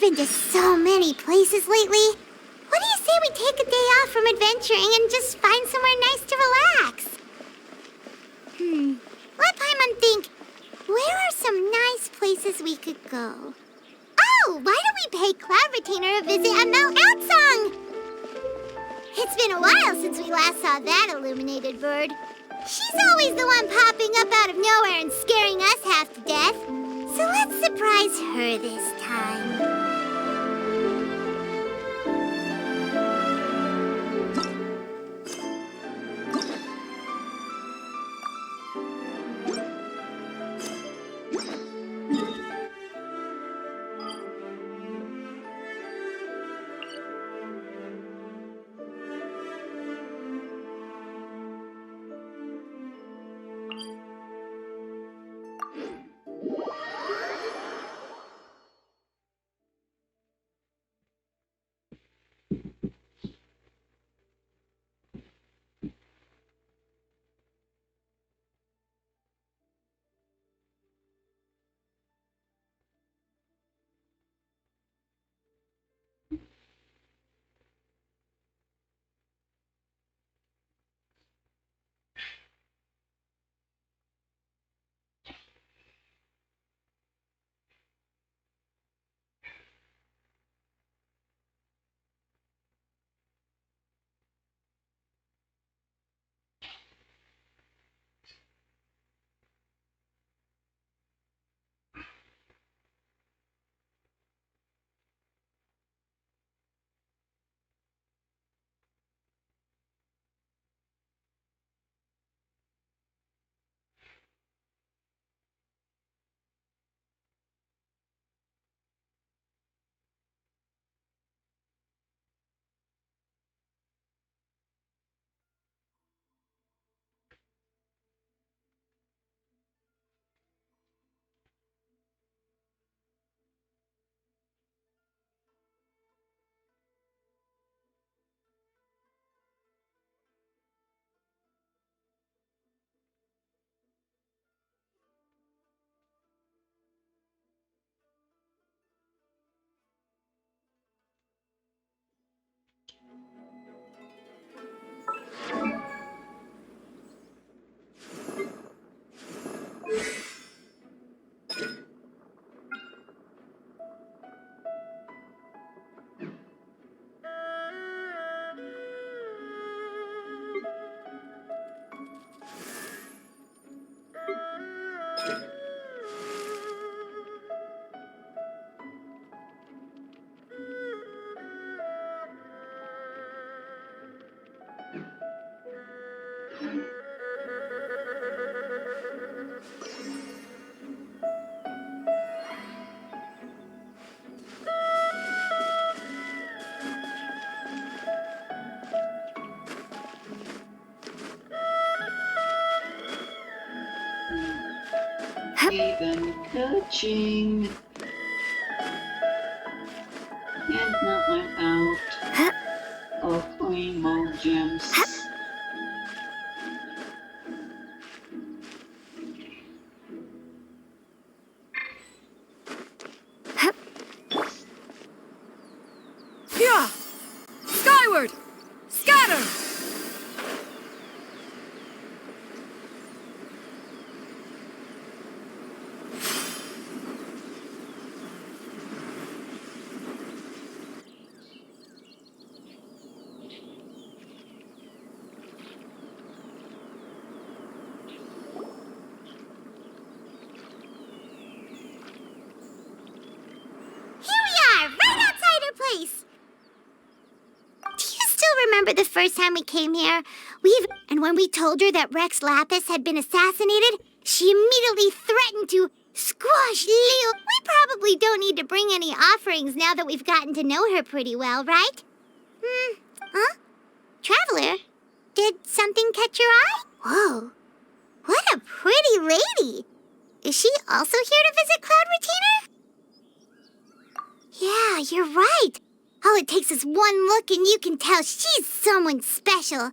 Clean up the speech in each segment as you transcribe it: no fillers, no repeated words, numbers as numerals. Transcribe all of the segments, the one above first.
been to so many places lately. What do you say we take a day off from adventuring and just find somewhere nice to relax? Let Paimon think. Where are some nice places we could go? Oh, why don't we pay Cloud Retainer a visit at Mount Outsong? It's been a while since we last saw that illuminated bird. She's always the one popping up out of nowhere and scaring us half to death. So let's surprise her this time. Even coaching. And now I'm out of Primo gems. Yeah! Skyward! Scatter! Remember the first time we came here? And when we told her that Rex Lapis had been assassinated, she immediately threatened to squash Leo. We probably don't need to bring any offerings now that we've gotten to know her pretty well, right? Huh? Traveler, did something catch your eye? Whoa, what a pretty lady. Is she also here to visit Cloud Retainer? Yeah, you're right. All it takes is one look and you can tell she's someone special.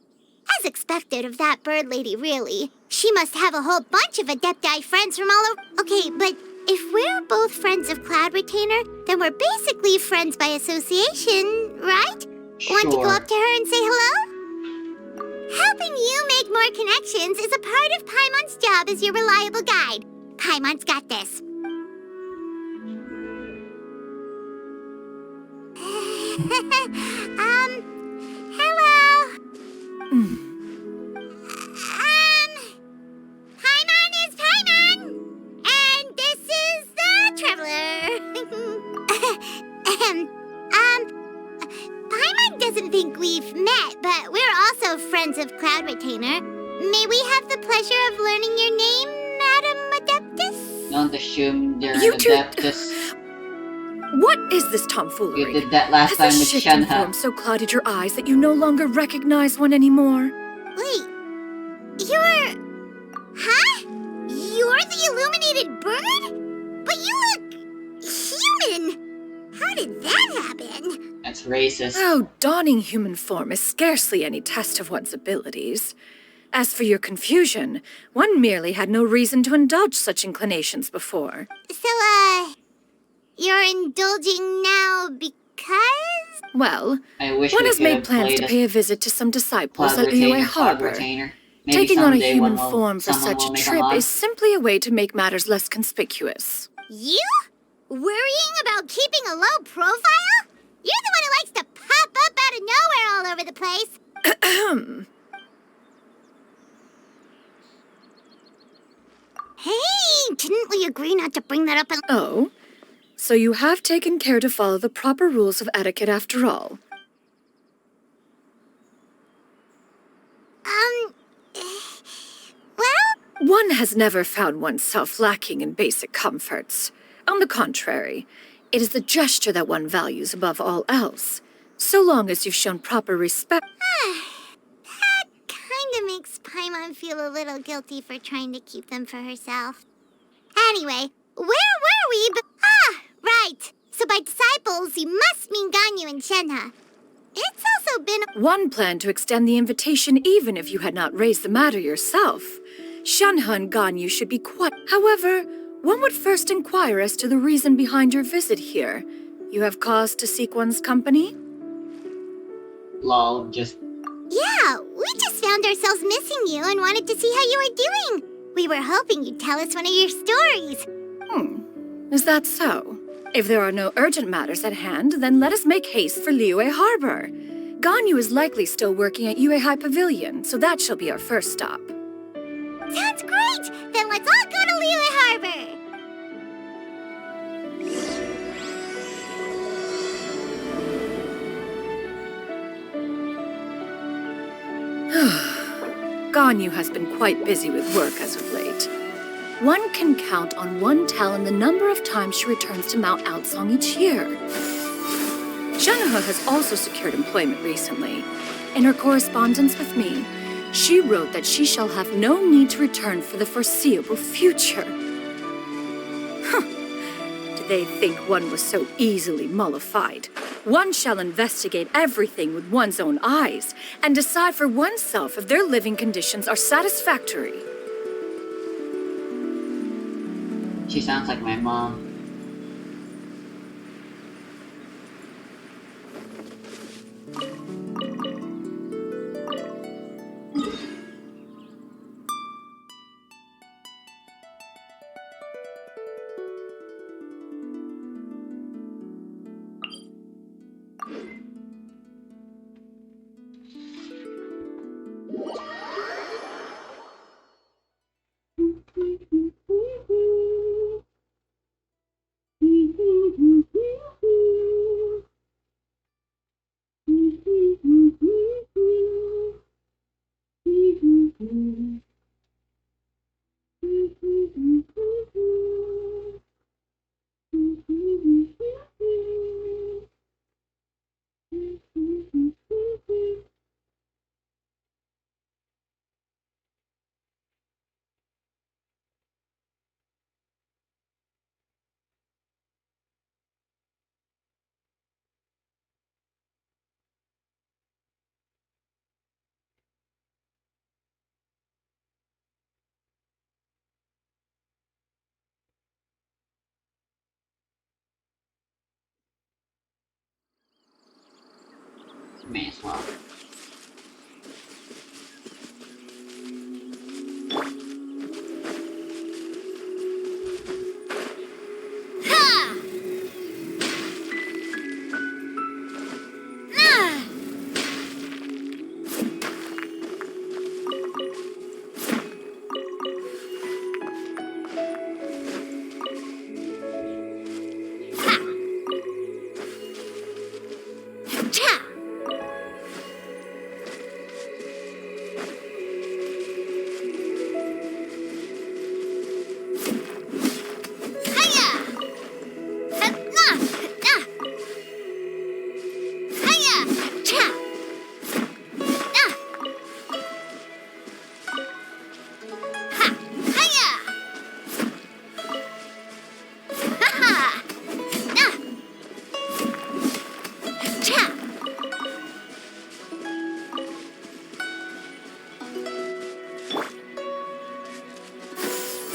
As expected of that bird lady, really. She must have a whole bunch of Adepti friends from all over. Okay, but if we're both friends of Cloud Retainer, then we're basically friends by association, right? Want to go up to her and say hello? Helping you make more connections is a part of Paimon's job as your reliable guide. Paimon's got this. Hello. Paimon is Paimon, and this is the Traveler. Paimon doesn't think we've met, but we're also friends of Cloud Retainer. May we have the pleasure of learning your name, Madam Adeptus? Don't assume they're You an two- adeptus. What is this tomfoolery? You did that last time Has with the shift in Shenhe. form so clouded your eyes that you no longer recognize one anymore? Wait, you're... Huh? You're the illuminated bird? But you look... human! How did that happen? That's racist. Oh, donning human form is scarcely any test of one's abilities. As for your confusion, one merely had no reason to indulge such inclinations before. So, you're indulging now because... Well, I wish one we has could made have plans played to a pay a visit to some disciples Cloud at Liyue Retainer, Cloud Harbor. Retainer. Maybe Taking on a someday human one will- form for someone such will a make trip mod. is simply a way to make matters less conspicuous. You? Worrying about keeping a low profile? You're the one who likes to pop up out of nowhere all over the place. Hey, didn't we agree not to bring that up in... Oh, so you have taken care to follow the proper rules of etiquette after all. Well, One has never found oneself lacking in basic comforts. On the contrary, it is the gesture that one values above all else, so long as you've shown proper respect. that kinda makes Paimon feel a little guilty for trying to keep them for herself. Anyway, where were we? Right. So by disciples, you must mean Ganyu and Shenhe. It's also been... One planned to extend the invitation even if you had not raised the matter yourself. Shenhe and Ganyu should be quiet. However, one would first inquire as to the reason behind your visit here. You have cause to seek one's company? Lol, just Yeah, we just found ourselves missing you and wanted to see how you were doing. We were hoping you'd tell us one of your stories. Is that so? If there are no urgent matters at hand, then let us make haste for Liyue Harbor. Ganyu is likely still working at Yuehai Pavilion, so that shall be our first stop. Sounds great! Then let's all go to Liyue Harbor! Ganyu has been quite busy with work as of late. One can count on one tell the number of times she returns to Mount Aocang each year. Shenhe has also secured employment recently. In her correspondence with me, she wrote that she shall have no need to return for the foreseeable future. Did they think one was so easily mollified? One shall investigate everything with one's own eyes and decide for oneself if their living conditions are satisfactory. she sounds like my mom. May as well.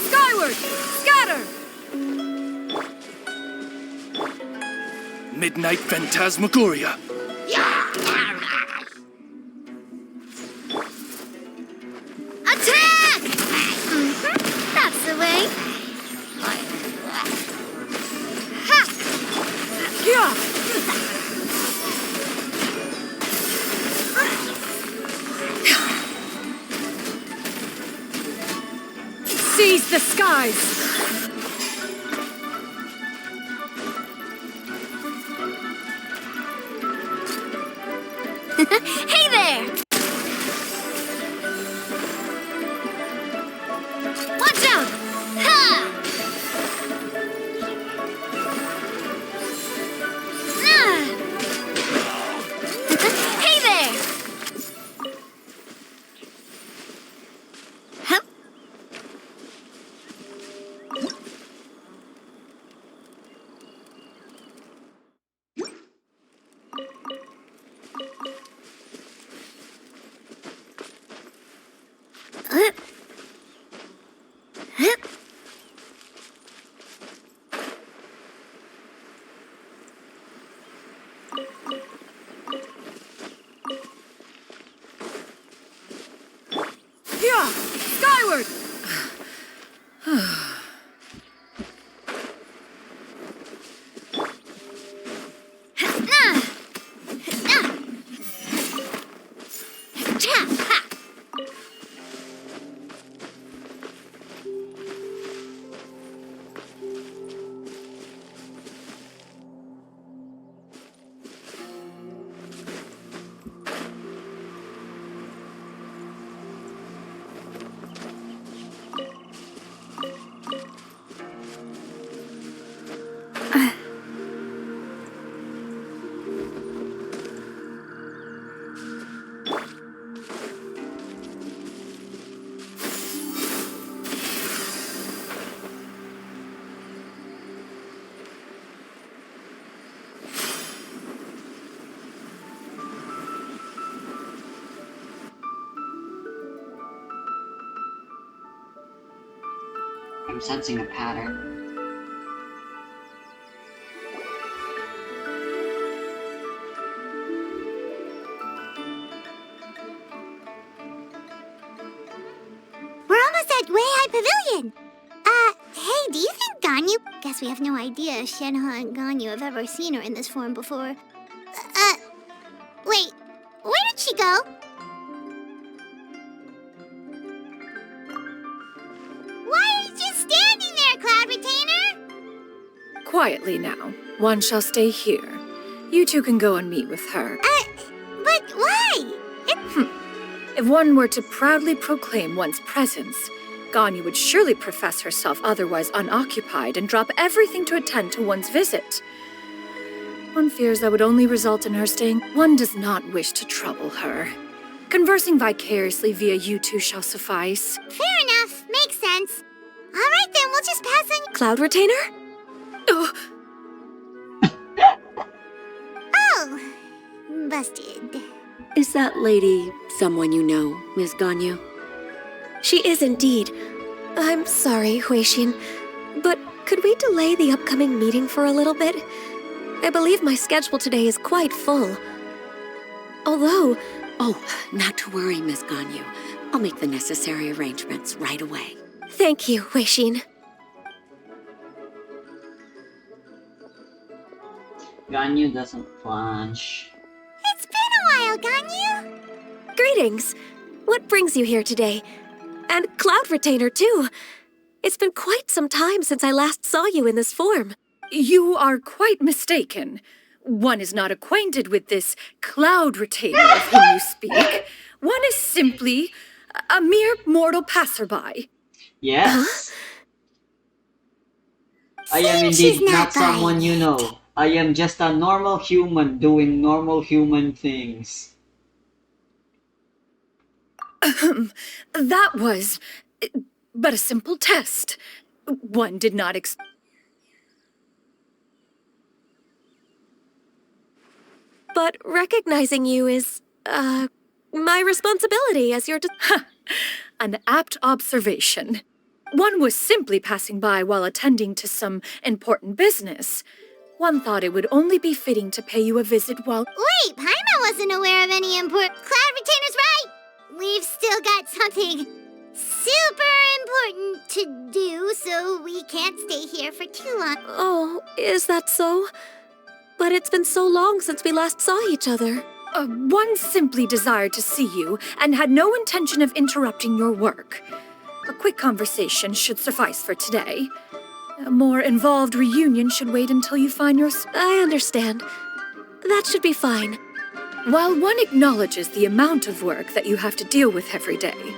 Skyward! Scatter! Midnight Phantasmagoria. Attack! That's the way. Yeah! Seize the skies! Hey there! Watch out! Ha! Hey there! Huh? Yeah! Skyward! I'm sensing a pattern. We're almost at Way High Pavilion. Hey, do you think Ganyu? Guess we have no idea if Shenhe and Ganyu have ever seen her in this form before. Wait, where did she go? Why are you just standing there, Cloud Retainer? Quietly now. One shall stay here. You two can go and meet with her. But why? If one were to proudly proclaim one's presence, Ganyu would surely profess herself otherwise unoccupied and drop everything to attend to one's visit. One fears that would only result in her staying. One does not wish to trouble her. Conversing vicariously via you two shall suffice. Fair enough. Makes sense. All right, then. We'll just pass on... Cloud Retainer? Oh, Oh. Busted. Is that lady someone you know, Miss Ganyu? She is indeed. I'm sorry, Huixin, but could we delay the upcoming meeting for a little bit? I believe my schedule today is quite full. Although, oh, not to worry, Miss Ganyu. I'll make the necessary arrangements right away. Thank you, Huixin. Ganyu doesn't plunge. It's been a while, Ganyu. Greetings. What brings you here today? And Cloud Retainer, too. It's been quite some time since I last saw you in this form. You are quite mistaken. One is not acquainted with this Cloud Retainer of whom you speak. One is simply a mere mortal passerby. Yes? I am Seems she's indeed not not someone buying you know. I am just a normal human doing normal human things. That was but a simple test. One did not But recognizing you is, my responsibility as your an apt observation. One was simply passing by while attending to some important business. One thought it would only be fitting to pay you a visit while... Wait, Paimon wasn't aware of any important... Cloud Retainer's right! We've still got something super important to do, so we can't stay here for too long. Oh, is that so? But it's been so long since we last saw each other. One simply desired to see you and had no intention of interrupting your work. A quick conversation should suffice for today. A more involved reunion should wait until you find your... I understand. That should be fine. While one acknowledges the amount of work that you have to deal with every day,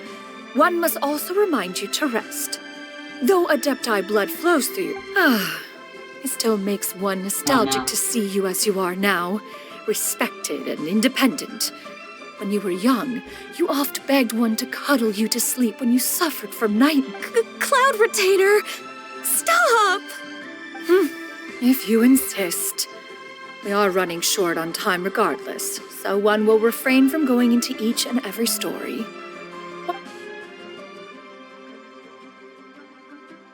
one must also remind you to rest. Though Adepti blood flows through you, it still makes one nostalgic to see you as you are now, respected and independent. When you were young, you oft begged one to cuddle you to sleep when you suffered from night... Cloud Retainer! Stop! If you insist. We are running short on time regardless, so one will refrain from going into each and every story.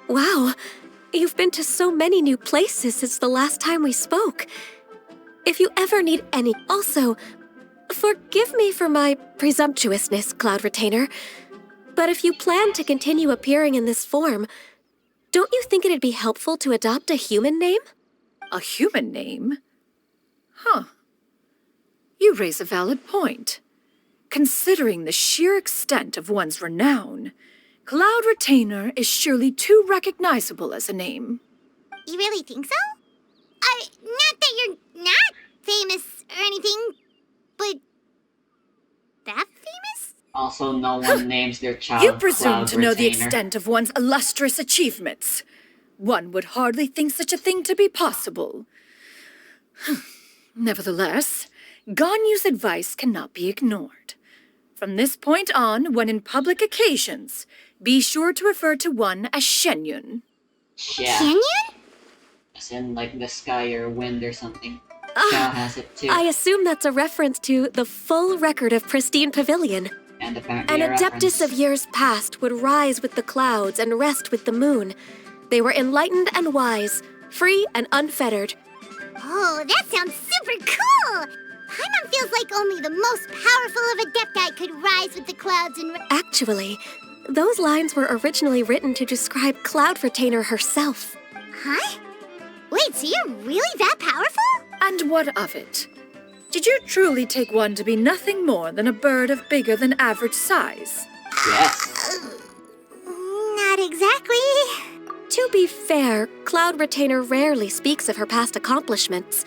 Wow, you've been to so many new places since the last time we spoke. If you ever need any... Also, forgive me for my presumptuousness, Cloud Retainer, but if you plan to continue appearing in this form, don't you think it'd be helpful to adopt a human name? A human name? Huh. You raise a valid point. Considering the sheer extent of one's renown, Cloud Retainer is surely too recognizable as a name. You really think so? Not that you're not famous or anything, but that famous? Also, no one names their child You presume Cloud to know the Retainer. extent of one's illustrious achievements. One would hardly think such a thing to be possible. Nevertheless, Ganyu's advice cannot be ignored. From this point on, when in public occasions, be sure to refer to one as Shenyun. Yeah, Canyon? as in like the sky or wind or something. Ah, Xiao has it too. I assume that's a reference to the full record of Pristine Pavilion. And apparently An a adeptus reference. of years past would rise with the clouds and rest with the moon. They were enlightened and wise, free and unfettered. Oh, that sounds super cool! Paimon feels like only the most powerful of Adepti could rise with the clouds and... Actually, those lines were originally written to describe Cloud Retainer herself. Huh? Wait, so you're really that powerful? And what of it? Did you truly take one to be nothing more than a bird of bigger than average size? Yes. Not exactly. To be fair, Cloud Retainer rarely speaks of her past accomplishments.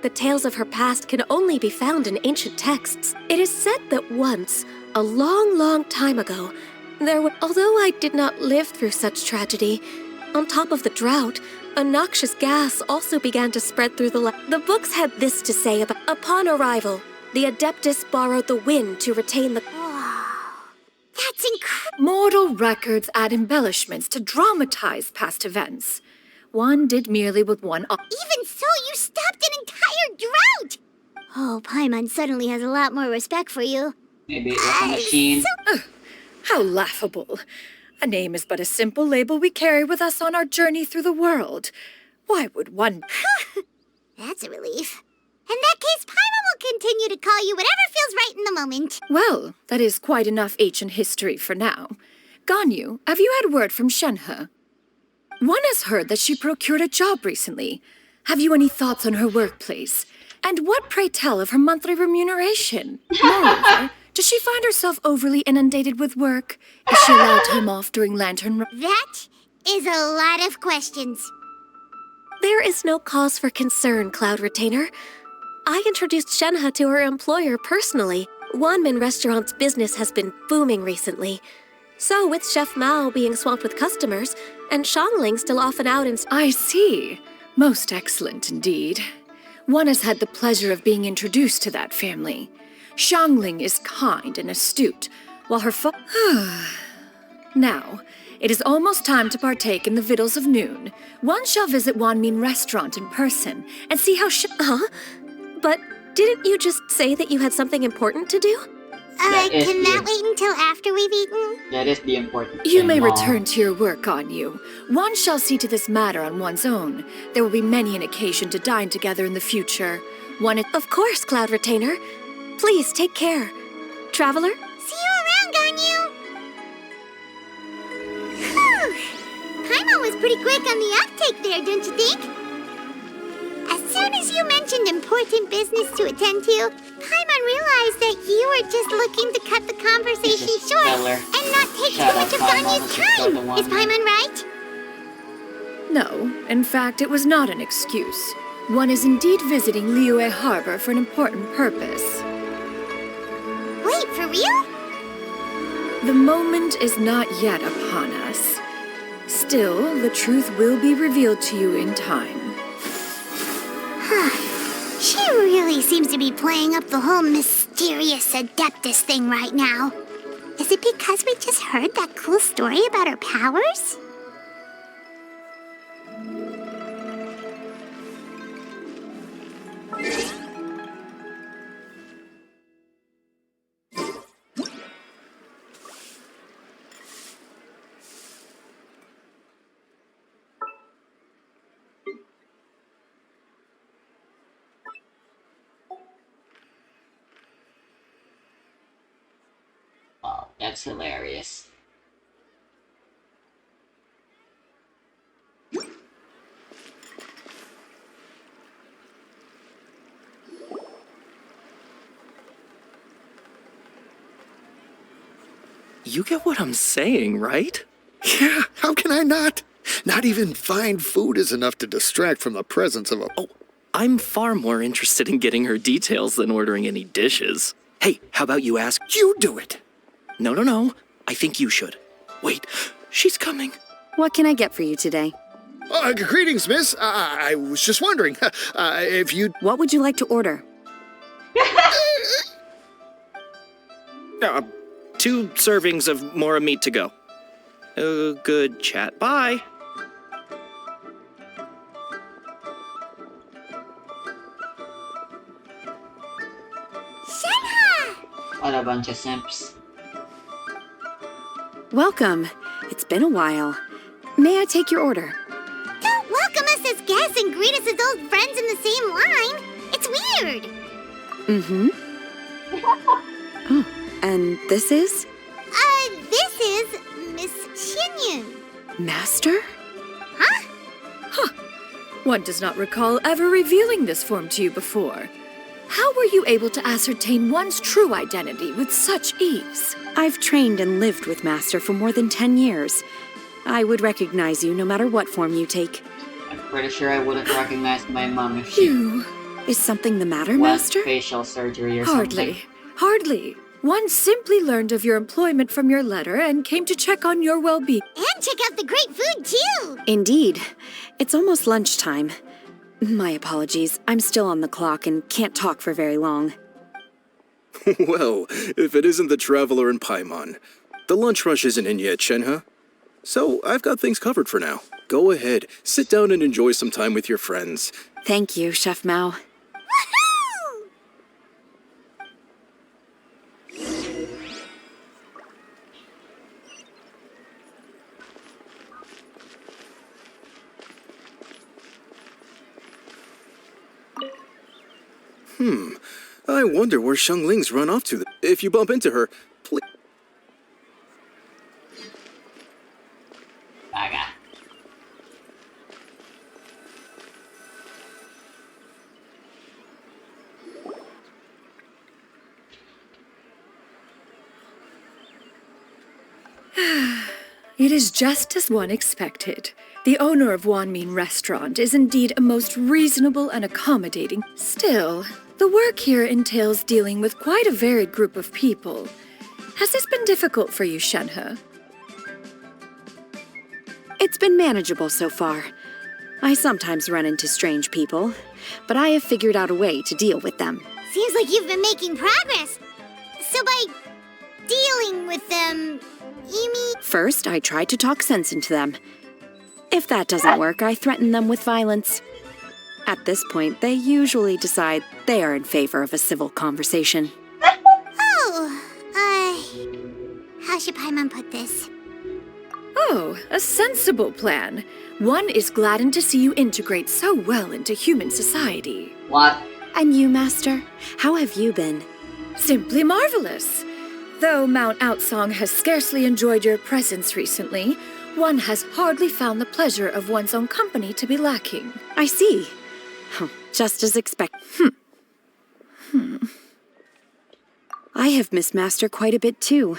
The tales of her past can only be found in ancient texts. It is said that once, a long, long time ago, although I did not live through such tragedy, on top of the drought, a noxious gas also began to spread through the land. The books had this to say about, upon arrival, the Adeptus borrowed the wind to retain the... Wow. That's incredible. Mortal records add embellishments to dramatize past events. One did merely with one... Even so, you stopped an entire drought! Oh, Paimon suddenly has a lot more respect for you. Maybe it was a machine. How laughable. A name is but a simple label we carry with us on our journey through the world. Why would one... That's a relief. In that case, Paimon will continue to call you whatever feels right in the moment. Well, that is quite enough ancient history for now. Ganyu, have you had word from Shenhe? One has heard that she procured a job recently. Have you any thoughts on her workplace? And what, pray tell, of her monthly remuneration? Moreover, does she find herself overly inundated with work? Is she allowed time off during Lantern? That is a lot of questions. There is no cause for concern, Cloud Retainer. I introduced Shenhe to her employer personally. Wanmin Restaurant's business has been booming recently. So, with Chef Mao being swamped with customers, and Shangling still off and out in... I see. Most excellent indeed. One has had the pleasure of being introduced to that family. Shangling is kind and astute, while her Now, it is almost time to partake in the victuals of noon. One shall visit Wanmin Restaurant in person and see how Huh? But didn't you just say that you had something important to do? Can that wait until after we've eaten? That is the important You thing, may Mom. return to your work, Ganyu. One shall see to this matter on one's own. There will be many an occasion to dine together in the future. Of course, Cloud Retainer. Please take care. Traveler? See you around, Ganyu! Whew! Paimon was pretty quick on the uptake there, don't you think? As soon as you mentioned important business to attend to, Paimon realized that you were just looking to cut the conversation This is short stellar. and not take Shut too much up, of Paimon. Ganyu's This is still the time. one. Is Paimon right? No, in fact, it was not an excuse. One is indeed visiting Liyue Harbor for an important purpose. Wait, for real? The moment is not yet upon us. Still, the truth will be revealed to you in time. She really seems to be playing up the whole mysterious Adeptus thing right now. Is it because we just heard that cool story about her powers? Wow, that's hilarious. You get what I'm saying, right? Yeah, how can I not? Not even fine food is enough to distract from the presence of a... Oh, I'm far more interested in getting her details than ordering any dishes. Hey, how about you ask? You do it! No. I think you should. Wait, she's coming. What can I get for you today? Greetings, miss. I was just wondering if you'd... What would you like to order? 2 servings of Mora meat to go. Good chat. Bye. Shenhe! What a bunch of simps. Welcome. It's been a while. May I take your order? Don't welcome us as guests and greet us as old friends in the same line. It's weird. Mm-hmm. Oh, and this is? This is Miss Qinyun. Master? Huh? One does not recall ever revealing this form to you before. How were you able to ascertain one's true identity with such ease? I've trained and lived with Master for more than 10 years. I would recognize you no matter what form you take. I'm pretty sure I wouldn't recognize my mom if she You... Is something the matter, went Master? facial surgery or something. Hardly. One simply learned of your employment from your letter and came to check on your well-being. And check out the great food, too. Indeed. It's almost lunchtime. My apologies. I'm still on the clock and can't talk for very long. Well, if it isn't the Traveler and Paimon. The lunch rush isn't in yet, Shenhe. So I've got things covered for now. Go ahead, sit down and enjoy some time with your friends. Thank you, Chef Mao. Woohoo! I wonder where Xiangling's run off to. If you bump into her, please. Baga. It is just as one expected. The owner of Wanmin Restaurant is indeed a most reasonable and accommodating. Still, the work here entails dealing with quite a varied group of people. Has this been difficult for you, Shenhe? It's been manageable so far. I sometimes run into strange people, but I have figured out a way to deal with them. Seems like you've been making progress. So by dealing with them, you mean... First, I try to talk sense into them. If that doesn't work, I threaten them with violence. At this point, they usually decide they are in favor of a civil conversation. Oh, how should Paimon put this? Oh, a sensible plan. One is gladdened to see you integrate so well into human society. What? And you, Master? How have you been? Simply marvelous. Though Mount Outsong has scarcely enjoyed your presence recently, one has hardly found the pleasure of one's own company to be lacking. I see. Just as expected. I have missed Master quite a bit too.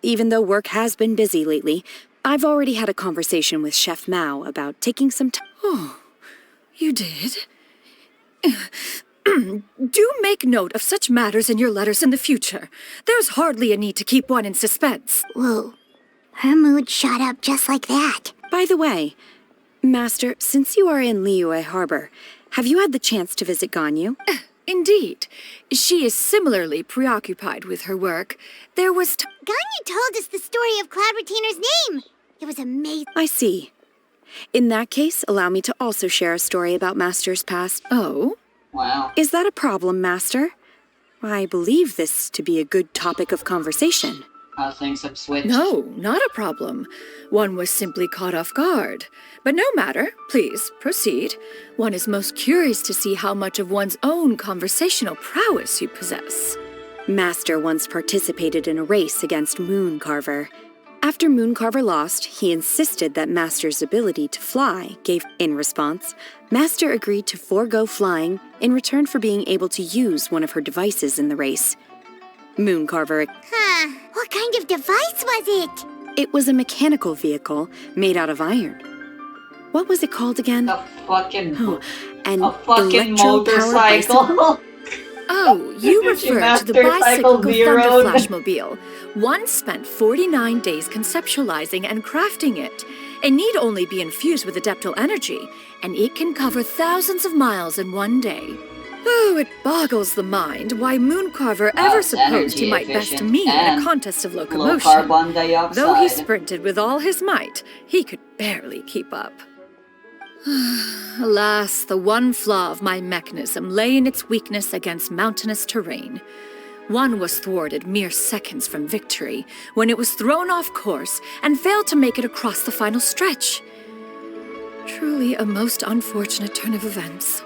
Even though work has been busy lately, I've already had a conversation with Chef Mao about taking some time. Oh, you did? Do make note of such matters in your letters in the future. There's hardly a need to keep one in suspense. Whoa, her mood shot up just like that. By the way, Master, since you are in Liyue Harbor, have you had the chance to visit Ganyu? Indeed. She is similarly preoccupied with her work. There was Ganyu told us the story of Cloud Retainer's name. It was amazing. I see. In that case, allow me to also share a story about Master's past. Oh? Wow. Is that a problem, Master? I believe this to be a good topic of conversation. How things have switched. No, not a problem. One was simply caught off guard. But no matter. Please, proceed. One is most curious to see how much of one's own conversational prowess you possess. Master once participated in a race against Mooncarver. After Mooncarver lost, he insisted that Master's ability to fly gave. In response, Master agreed to forego flying in return for being able to use one of her devices in the race. Mooncarver. Huh, what kind of device was it? It was a mechanical vehicle made out of iron. What was it called again? A fucking... An a fucking electro-powered bicycle? motorcycle. Oh, you refer to the Master Cycle bicycle Zero. Thunder Flashmobile. One spent 49 days conceptualizing and crafting it. It need only be infused with adeptal energy, and it can cover thousands of miles in one day. Oh, it boggles the mind why Mooncarver Wow, ever supposed energy he might best efficient me in a and contest of Low locomotion. carbon dioxide. Though he sprinted with all his might, he could barely keep up. Alas, the one flaw of my mechanism lay in its weakness against mountainous terrain. One was thwarted mere seconds from victory when it was thrown off course and failed to make it across the final stretch. Truly a most unfortunate turn of events.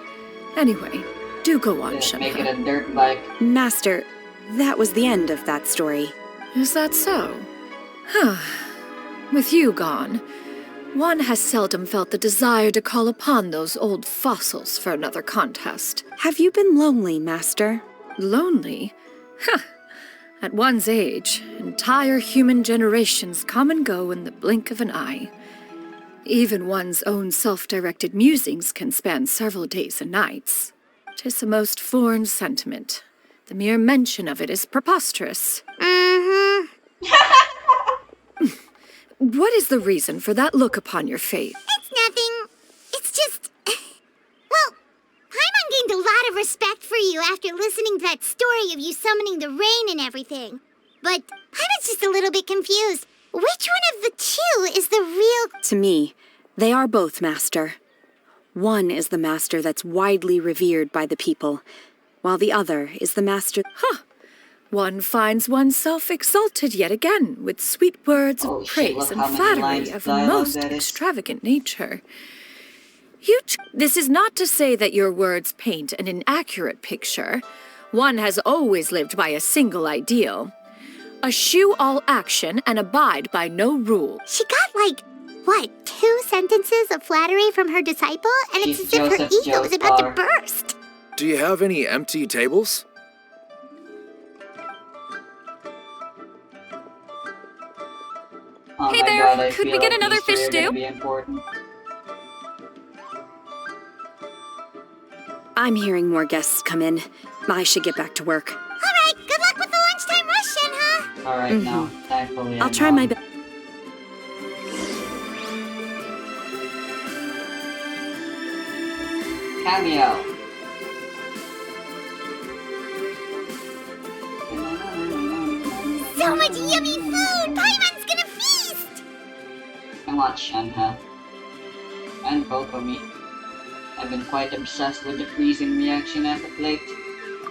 Anyway, do go on, Just make it Shenhe. a dirt bike. Master, that was the end of that story. Is that so? Huh. With you gone, one has seldom felt the desire to call upon those old fossils for another contest. Have you been lonely, Master? Lonely? Huh. At one's age, entire human generations come and go in the blink of an eye. Even one's own self-directed musings can span several days and nights. 'Tis a most foreign sentiment. The mere mention of it is preposterous. Mm-hmm. What is the reason for that look upon your face? It's nothing. It's just... Well, Paimon gained a lot of respect for you after listening to that story of you summoning the rain and everything. But Paimon's just a little bit confused. Which one of the two is the real... To me, they are both, Master. One is the Master that's widely revered by the people, while the other is the Master... Huh. One finds oneself exalted yet again with sweet words Oh, of shit, praise look and how many flattery lines of of a dialogue most that is. extravagant nature. This is not to say that your words paint an inaccurate picture. One has always lived by a single ideal. Eschew all action and abide by no rule. She got, 2 sentences of flattery from her disciple? And it's She's as if her Joseph ego is about to Joestar. burst. Do you have any empty tables? Oh Hey my there, God, I could we feel get like another these three fish are gonna stew? be important. I'm hearing more guests come in. I should get back to work. All right, good luck with the lunchtime rush, Shenhe. Alright, now, thankfully I'll I'm try not. my best. Cameo. So much yummy food! Paimon's gonna feast! Come on, Shenhe. And Kokomi. I've been quite obsessed with the freezing reaction as of late.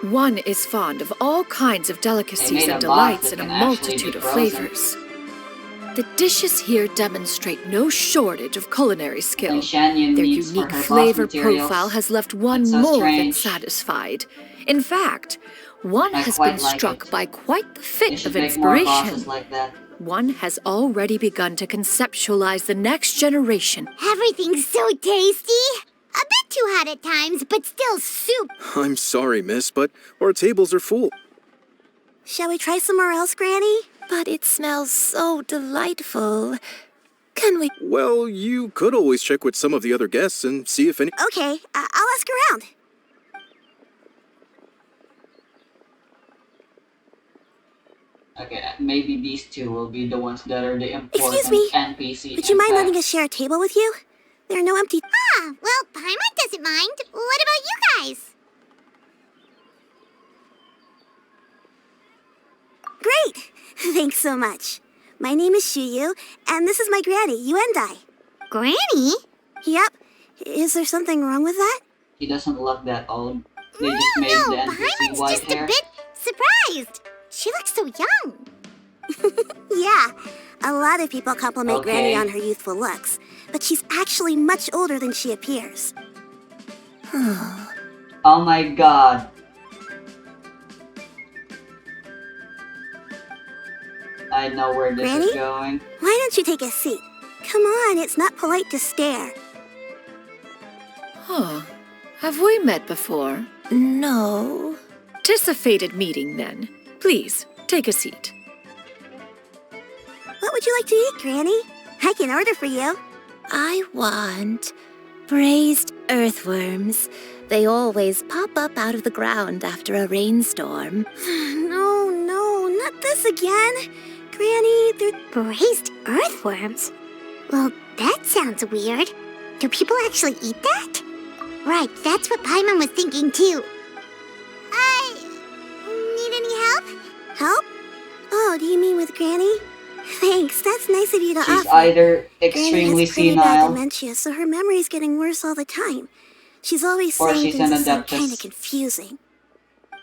One is fond of all kinds of They delicacies made and a box delights that in a can actually multitude be of frozen. flavors. The dishes here demonstrate no shortage of culinary skill. And Shanyan Their needs for unique her boss flavor materials. profile has left one It's so more strange. than satisfied. In fact, one I has quite been like struck it. by quite the They fit should of make more inspiration. bosses like that. One has already begun to conceptualize the next generation. Everything's so tasty! A bit too hot at times, but still soup. I'm sorry, miss, but our tables are full. Shall we try somewhere else, Granny? But it smells so delightful. Can we? Well, you could always check with some of the other guests and see if any. Okay, I'll ask around. Okay, maybe these two will be the ones that are the important Excuse me. NPC. Would you mind letting impacts. us share a table with you? There are no empty... Ah, well, Paimon doesn't mind. What about you guys? Great! Thanks so much. My name is Shuyu, and this is my granny, Yuendai. Granny? Yep. Is there something wrong with that? He doesn't look that old. They just made the NPC Paimon's white just hair. a bit surprised. She looks so young. Yeah, a lot of people compliment Okay. Granny on her youthful looks, but she's actually much older than she appears. Oh my god. I know where this Granny? is going. Why don't you take a seat? Come on, it's not polite to stare. Huh. Have we met before? No. Tis a fated meeting, then. Please, take a seat. What would you like to eat, Granny? I can order for you. I want braised earthworms. They always pop up out of the ground after a rainstorm. No, not this again. Granny, they're braised earthworms. Well, that sounds weird. Do people actually eat that? Right, that's what Paimon was thinking too. Need any help? Help? Oh, do you mean with Granny? Thanks, that's nice of you to She's offer. either Granny extremely has pretty bad senile dementia, so her memory's getting worse all the time. She's always Or saying she's things an that sound adeptus. kind of confusing.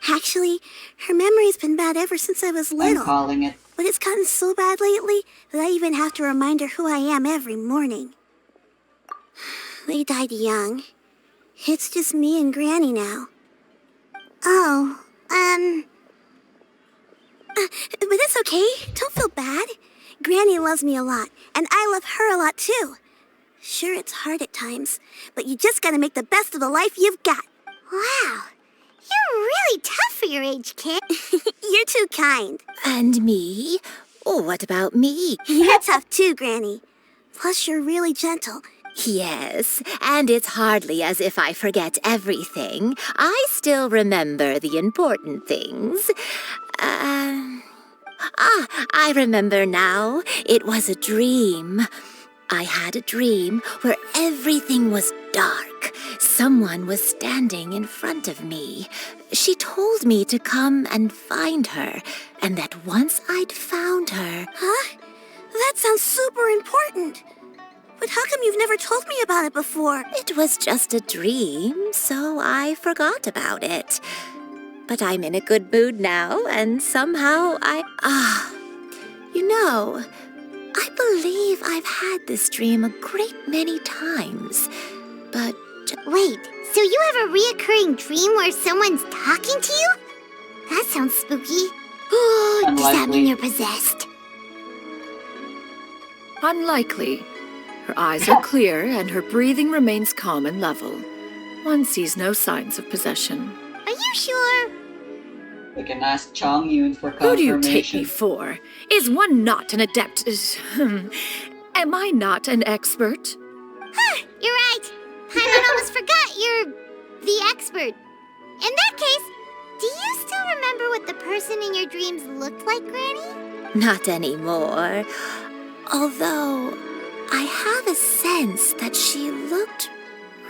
Actually, her memory's been bad ever since I was I'm little. calling it. But it's gotten so bad lately that I even have to remind her who I am every morning. They died young. It's just me and Granny now. Oh, but it's okay. Don't feel bad. Granny loves me a lot, and I love her a lot too. Sure, it's hard at times, but you just gotta make the best of the life you've got. Wow, you're really tough for your age, kid. You're too kind. And me? Oh, what about me? You're tough too, Granny. Plus, you're really gentle. Yes, and it's hardly as if I forget everything. I still remember the important things. I remember now. It was a dream. I had a dream where everything was dark. Someone was standing in front of me. She told me to come and find her, and that once I'd found her, Huh? That sounds super important. But how come you've never told me about it before? it was just a dream, so I forgot about it. But I'm in a good mood now, and somehow you know, I believe I've had this dream a great many times. but Wait, so you have a reoccurring dream where someone's talking to you? That sounds spooky. Does that mean Unlikely. you're possessed? Unlikely. Her eyes are clear and her breathing remains calm and level. One sees no signs of possession. Are you sure? We can ask Chong Yun for Who do you take confirmation. me for? Is one not an adept? Am I not an expert? You're right. Paimon almost forgot you're the expert. In that case, do you still remember what the person in your dreams looked like, Granny? not anymore. Although I have a sense that she looked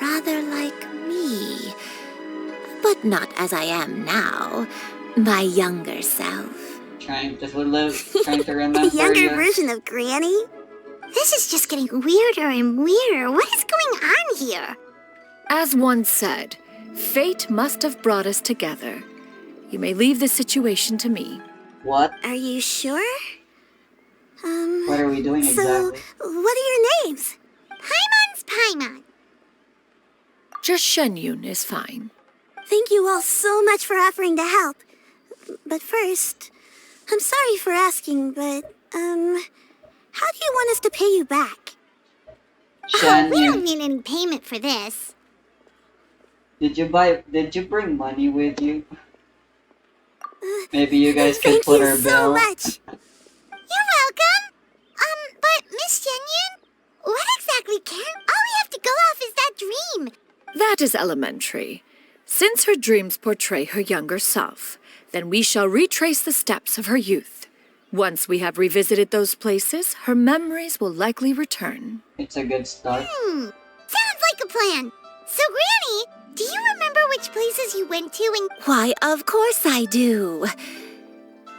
rather like me. But not as I am now, my younger self. Trying to remember. of Granny? This is just getting weirder and weirder. What is going on here? As one said, fate must have brought us together. You may leave the situation to me. What? Are you sure? What are we doing exactly? What are your names? Paimon's Paimon. Just Shenyun is fine. Thank you all so much for offering to help. But first, I'm sorry for asking, but, how do you want us to pay you back? Shan we don't Yun, need any payment for this. did you bring money with you? Maybe you guys can put our bill. much. You're welcome. But Miss Shenyun, what exactly can? All we have to go off is that dream. That is elementary. Since her dreams portray her younger self, then we shall retrace the steps of her youth. Once we have revisited those places, her memories will likely return. It's a good start. Sounds like a plan. So, Granny, do you remember which places you went to and Why, of course I do.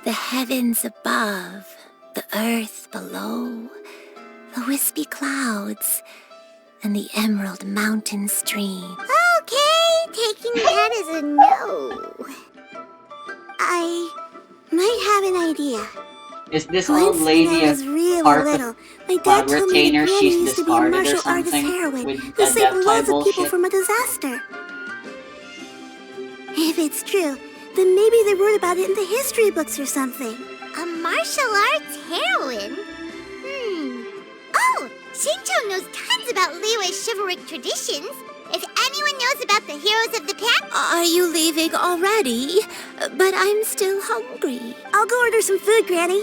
The heavens above, the earth below, the wispy clouds, and the emerald mountain stream. Okay, taking that as a no. I might have an idea. Is this old lady a really part little. of My cloud dad told me retainer? that Granny She's used to be a discarded or martial artist something heroine with who that saved type loads of people bullshit? from a disaster. If it's true, then maybe they wrote about it in the history books or something. A martial arts heroine? Oh, Shincho knows tons about Liyue's chivalric traditions. If anyone knows about the heroes of the past, Are you leaving already? But I'm still hungry. I'll go order some food, Granny.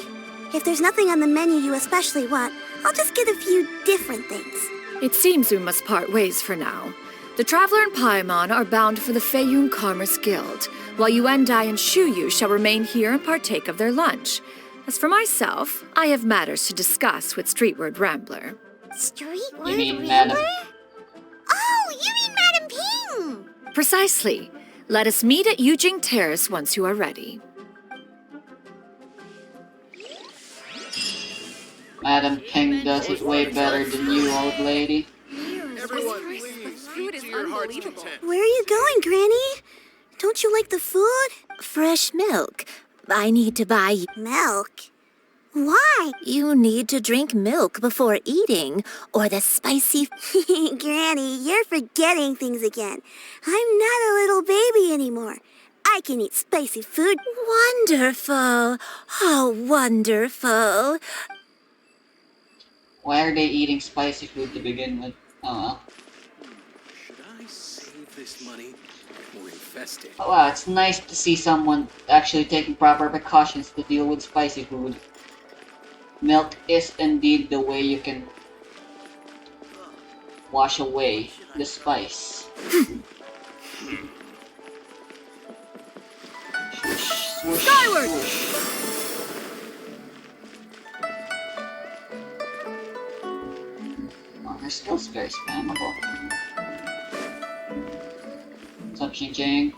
If there's nothing on the menu you especially want, I'll just get a few different things. It seems we must part ways for now. The Traveler and Paimon are bound for the Feiyun Commerce Guild, while Yuendai and Shuyu shall remain here and partake of their lunch. As for myself, I have matters to discuss with Streetward Rambler. Streetward You mean Rambler? Madam- Oh, you mean Madam Ping! Precisely. Let us meet at Yujing Terrace once you are ready. Madam Ping does it way better than you, old lady. Everyone, please, eat to your heart's content. Where are you going, Granny? Don't you like the food? Fresh milk. I need to buy. Milk? Why? You need to drink milk before eating, or the spicy. Granny, you're forgetting things again. I'm not a little baby anymore. I can eat spicy food. Wonderful. Oh, wonderful. Why are they eating spicy food to begin with? Oh well. Should I save this money or invest it? Oh, wow, it's nice to see someone actually taking proper precautions to deal with spicy food. Milk is indeed the way you can wash away the spice. Skyward! Oh, her skill's very spammable. What's up, Xinjiang?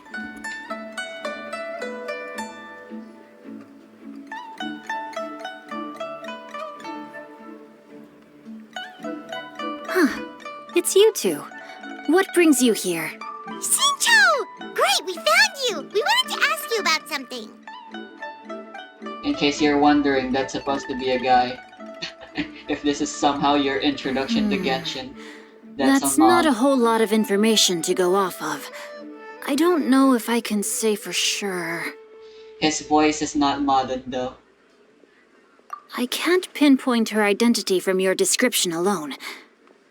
It's you two. What brings you here? Shincho! Great, we found you! We wanted to ask you about something. In case you're wondering, that's supposed to be a guy. If this is somehow your introduction to Genshin. That's not a whole lot of information to go off of. I don't know if I can say for sure. His voice is not modern though. I can't pinpoint her identity from your description alone.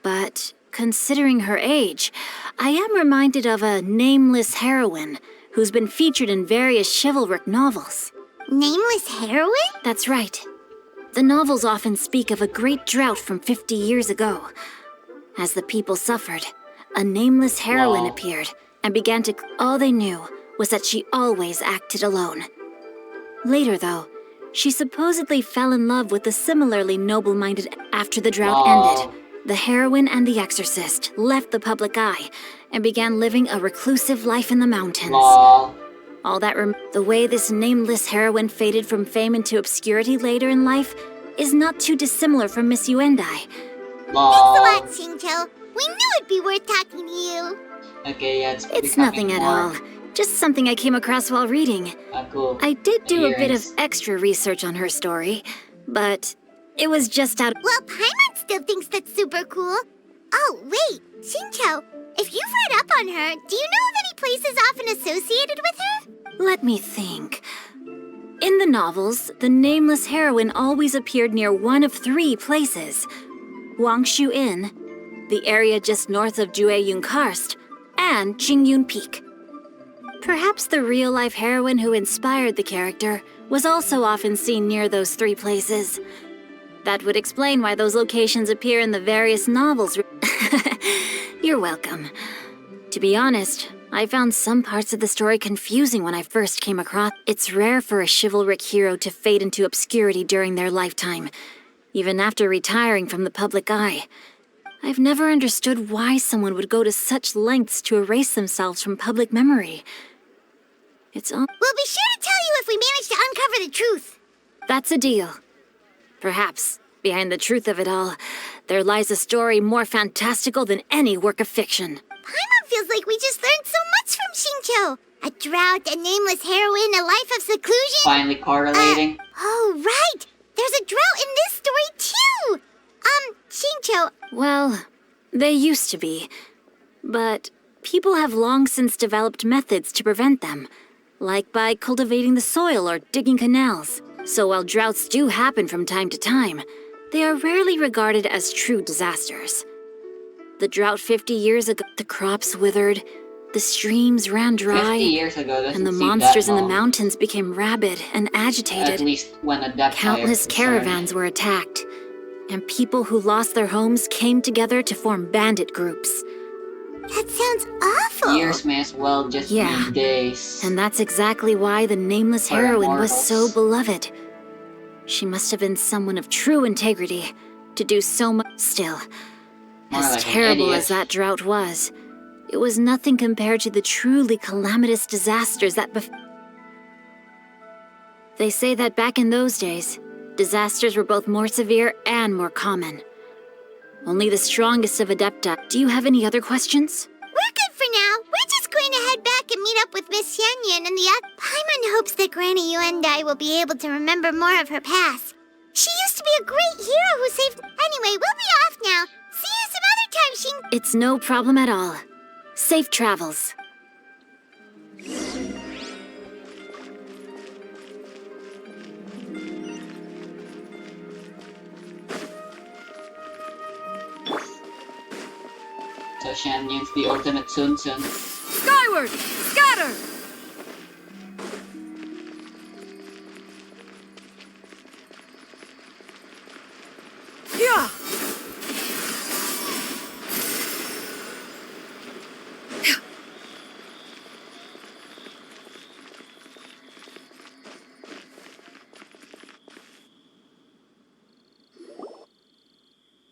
But considering her age, I am reminded of a nameless heroine who's been featured in various chivalric novels. Nameless heroine? That's right. The novels often speak of a great drought from 50 years ago. As the people suffered, a nameless heroine appeared and began to... All they knew was that she always acted alone. Later, though, she supposedly fell in love with a similarly noble-minded... After the drought ended, the heroine and the exorcist left the public eye and began living a reclusive life in the mountains. All that the way this nameless heroine faded from fame into obscurity later in life is not too dissimilar from Miss Yuendai. Thanks a lot, Xingqiu. We knew it'd be worth talking to you. Okay, yeah, It's nothing at all. Just something I came across while reading. Cool. I did do a bit of extra research on her story, but it was just out. Well, Paimon still thinks that's super cool. Oh, wait, Xingqiu, if you've read up on her, do you know of any places often associated with her? Let me think. In the novels, the nameless heroine always appeared near one of 3 places. Wangshu Inn, the area just north of Jueyun Karst, and Qingyun Peak. Perhaps the real-life heroine who inspired the character was also often seen near those 3 places. That would explain why those locations appear in the various novels. You're welcome. To be honest, I found some parts of the story confusing when I first came across. It's rare for a chivalric hero to fade into obscurity during their lifetime, even after retiring from the public eye. I've never understood why someone would go to such lengths to erase themselves from public memory. It's all... We'll be sure to tell you if we manage to uncover the truth. That's a deal. Perhaps, behind the truth of it all, there lies a story more fantastical than any work of fiction. Paimon feels like we just learned so much from Xingqiu. A drought, a nameless heroine, a life of seclusion. Finally correlating. Oh, right! There's a drought in this story, too! Xingqiu... Well, they used to be. But people have long since developed methods to prevent them, like by cultivating the soil or digging canals. So while droughts do happen from time to time, they are rarely regarded as true disasters. The drought 50 years ago, the crops withered, the streams ran 50 dry, years ago doesn't and the seem monsters that in the long. mountains became rabid and agitated. At least when a death Countless caravans were attacked, and people who lost their homes came together to form bandit groups. That sounds awful. Years may as well just Yeah. be days. And that's exactly why the nameless Or heroine was immortals. so beloved. She must have been someone of true integrity to do so much. Still, More as like an terrible idiot. as that drought was, it was nothing compared to the truly calamitous disasters that They say that back in those days, disasters were both more severe and more common. Only the strongest of Adepta. Do you have any other questions? We're good for now. We're just going to head back and meet up with Miss Xianyan and the other. Paimon hopes that Granny Yuendai will be able to remember more of her past. She used to be a great hero who saved... Anyway, we'll be off now. See you some other time, Xing... It's no problem at all. Safe travels. So Xianyan's the ultimate Sun Tsun. Skyward! Scatter! Yeah!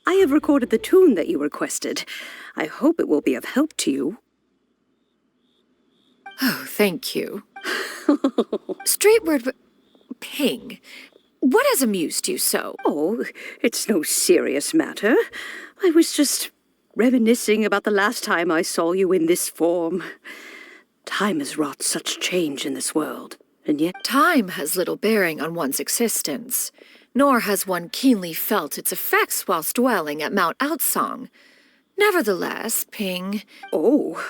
I have recorded the tune that you requested. I hope it will be of help to you. Oh, thank you. Straightward, Ping, what has amused you so? Oh, it's no serious matter. I was just reminiscing about the last time I saw you in this form. Time has wrought such change in this world, and yet... Time has little bearing on one's existence, nor has one keenly felt its effects whilst dwelling at Mount Outsong. Nevertheless, Ping, Oh,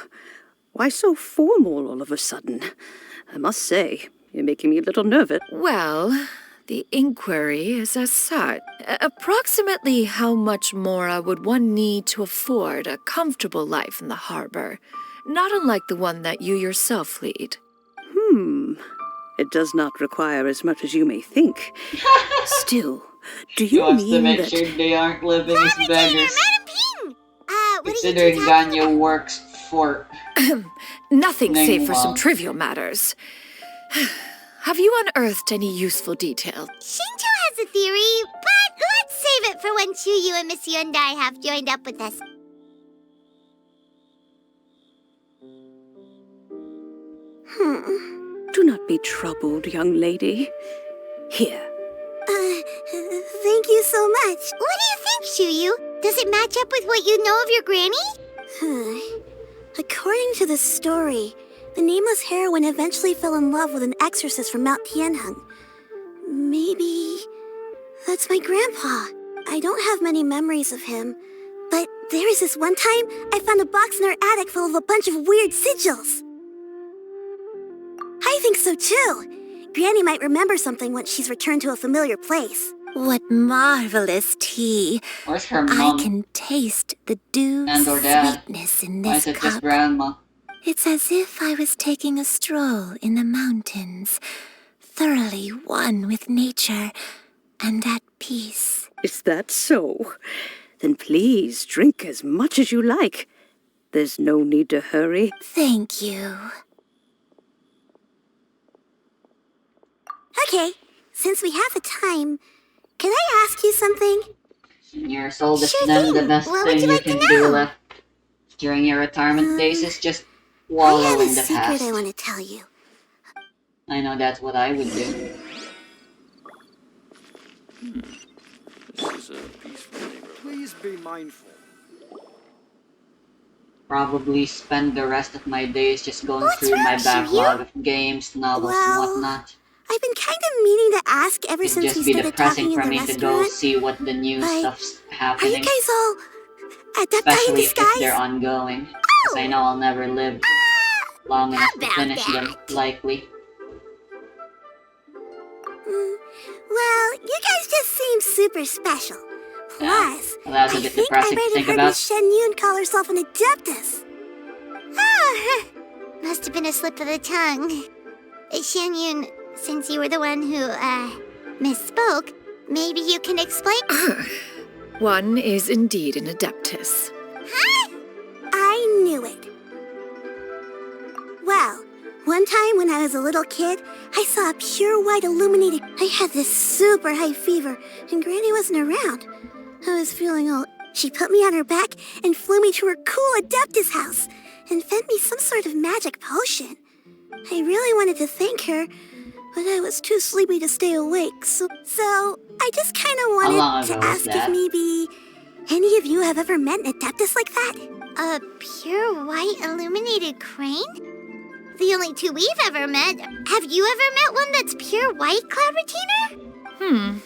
why so formal all of a sudden? I must say, you're making me a little nervous. well, the inquiry is as such. Approximately how much more would one need to afford a comfortable life in the harbor, not unlike the one that you yourself lead? It does not require as much as you may think. Still, do He you wants to mean make that... sure they aren't living as beggars. Madam Ping! What Considering are you two talking Ganyo works for Nothing save for some Ningguang. trivial matters. Have you unearthed any useful detail? Shinto has a theory, but let's save it for when Chuyu and Miss Yundai have joined up with us. Do not be troubled, young lady. Here, Thank you so much. What do you think, Chuyu? Does it match up with what you know of your granny? According to the story, the nameless heroine eventually fell in love with an exorcist from Mount Tianheng. Maybe that's my grandpa. I don't have many memories of him, but there was this one time I found a box in our attic full of a bunch of weird sigils. I think so too. Granny might remember something once she's returned to a familiar place. What marvelous tea. Where's her I mom can taste the dew and or dad? sweetness in Why this is it just cup. grandma? It's as if I was taking a stroll in the mountains, thoroughly one with nature and at peace. is that so? Then please drink as much as you like. There's no need to hurry. Thank you. Okay, since we have the time, can I ask you something? Years old is Sure then the thing. best What would thing you you like to can do know? left during your retirement days is just I wallow have a in the secret past. I want to tell you. I know that's what I would do. This is a peaceful neighborhood. Please be mindful. Probably spend the rest of my days just going What's through my wrong, backlog of games, novels, Well, and whatnot. I've been kind of meaning to ask ever It'd since just we be started depressing talking for in the me to go restaurant. see what the new Like, stuff's Are you happening, guys all adepti in especially if they're disguise? ongoing, because I know I'll never live long enough to about finish them, that? likely. Well, you guys just seem super special. Plus, Well, that's a I bit think I depressing to might have think heard about. Miss Shen Yun call herself an adeptus. Oh, must have been a slip of the tongue. Shan Yun, since you were the one who, misspoke, maybe you can explain? One is indeed an adeptus. Huh? I knew it. Well, one time when I was a little kid, I saw a pure white illuminated. I had this super high fever, and Granny wasn't around. I was feeling all. She put me on her back and flew me to her cool Adeptus house and fed me some sort of magic potion. I really wanted to thank her, but I was too sleepy to stay awake, so I just kind of How long wanted ago to was ask that? if maybe any of you have ever met an Adeptus like that? A pure white illuminated crane? The only two we've ever met. Have you ever met one that's pure white, Cloud Retainer?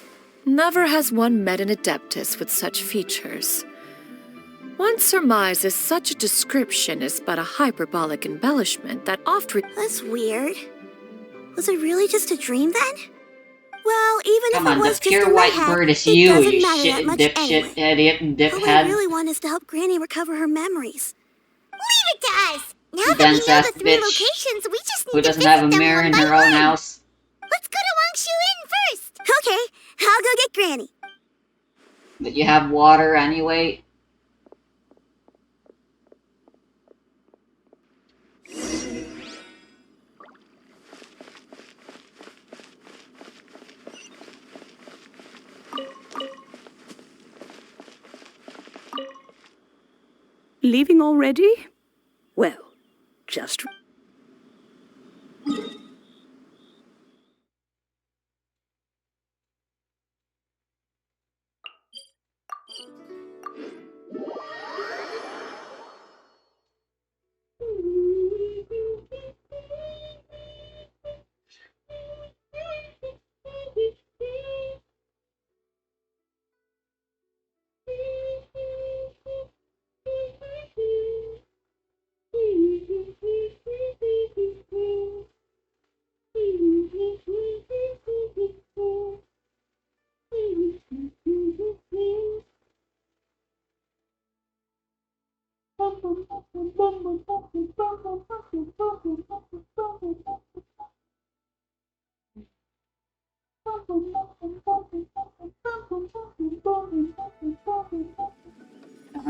Never has one met an adeptus with such features. One surmises such a description is but a hyperbolic embellishment that That's weird. Was it really just a dream then? Well, even Come if on, it the was just pure in my white head, bird is it you, doesn't you matter shit that much dipshit, anyway. idiot, and All I diphead. really want is to help Granny recover her memories. Leave it to us! Now that we Dense know ass the three bitch locations, we just Who need to doesn't visit have a them mirror one in by her own one. house? Let's go to Wangshu Inn first! Okay, I'll go get Granny. But you have water anyway? Leaving already? Well, just...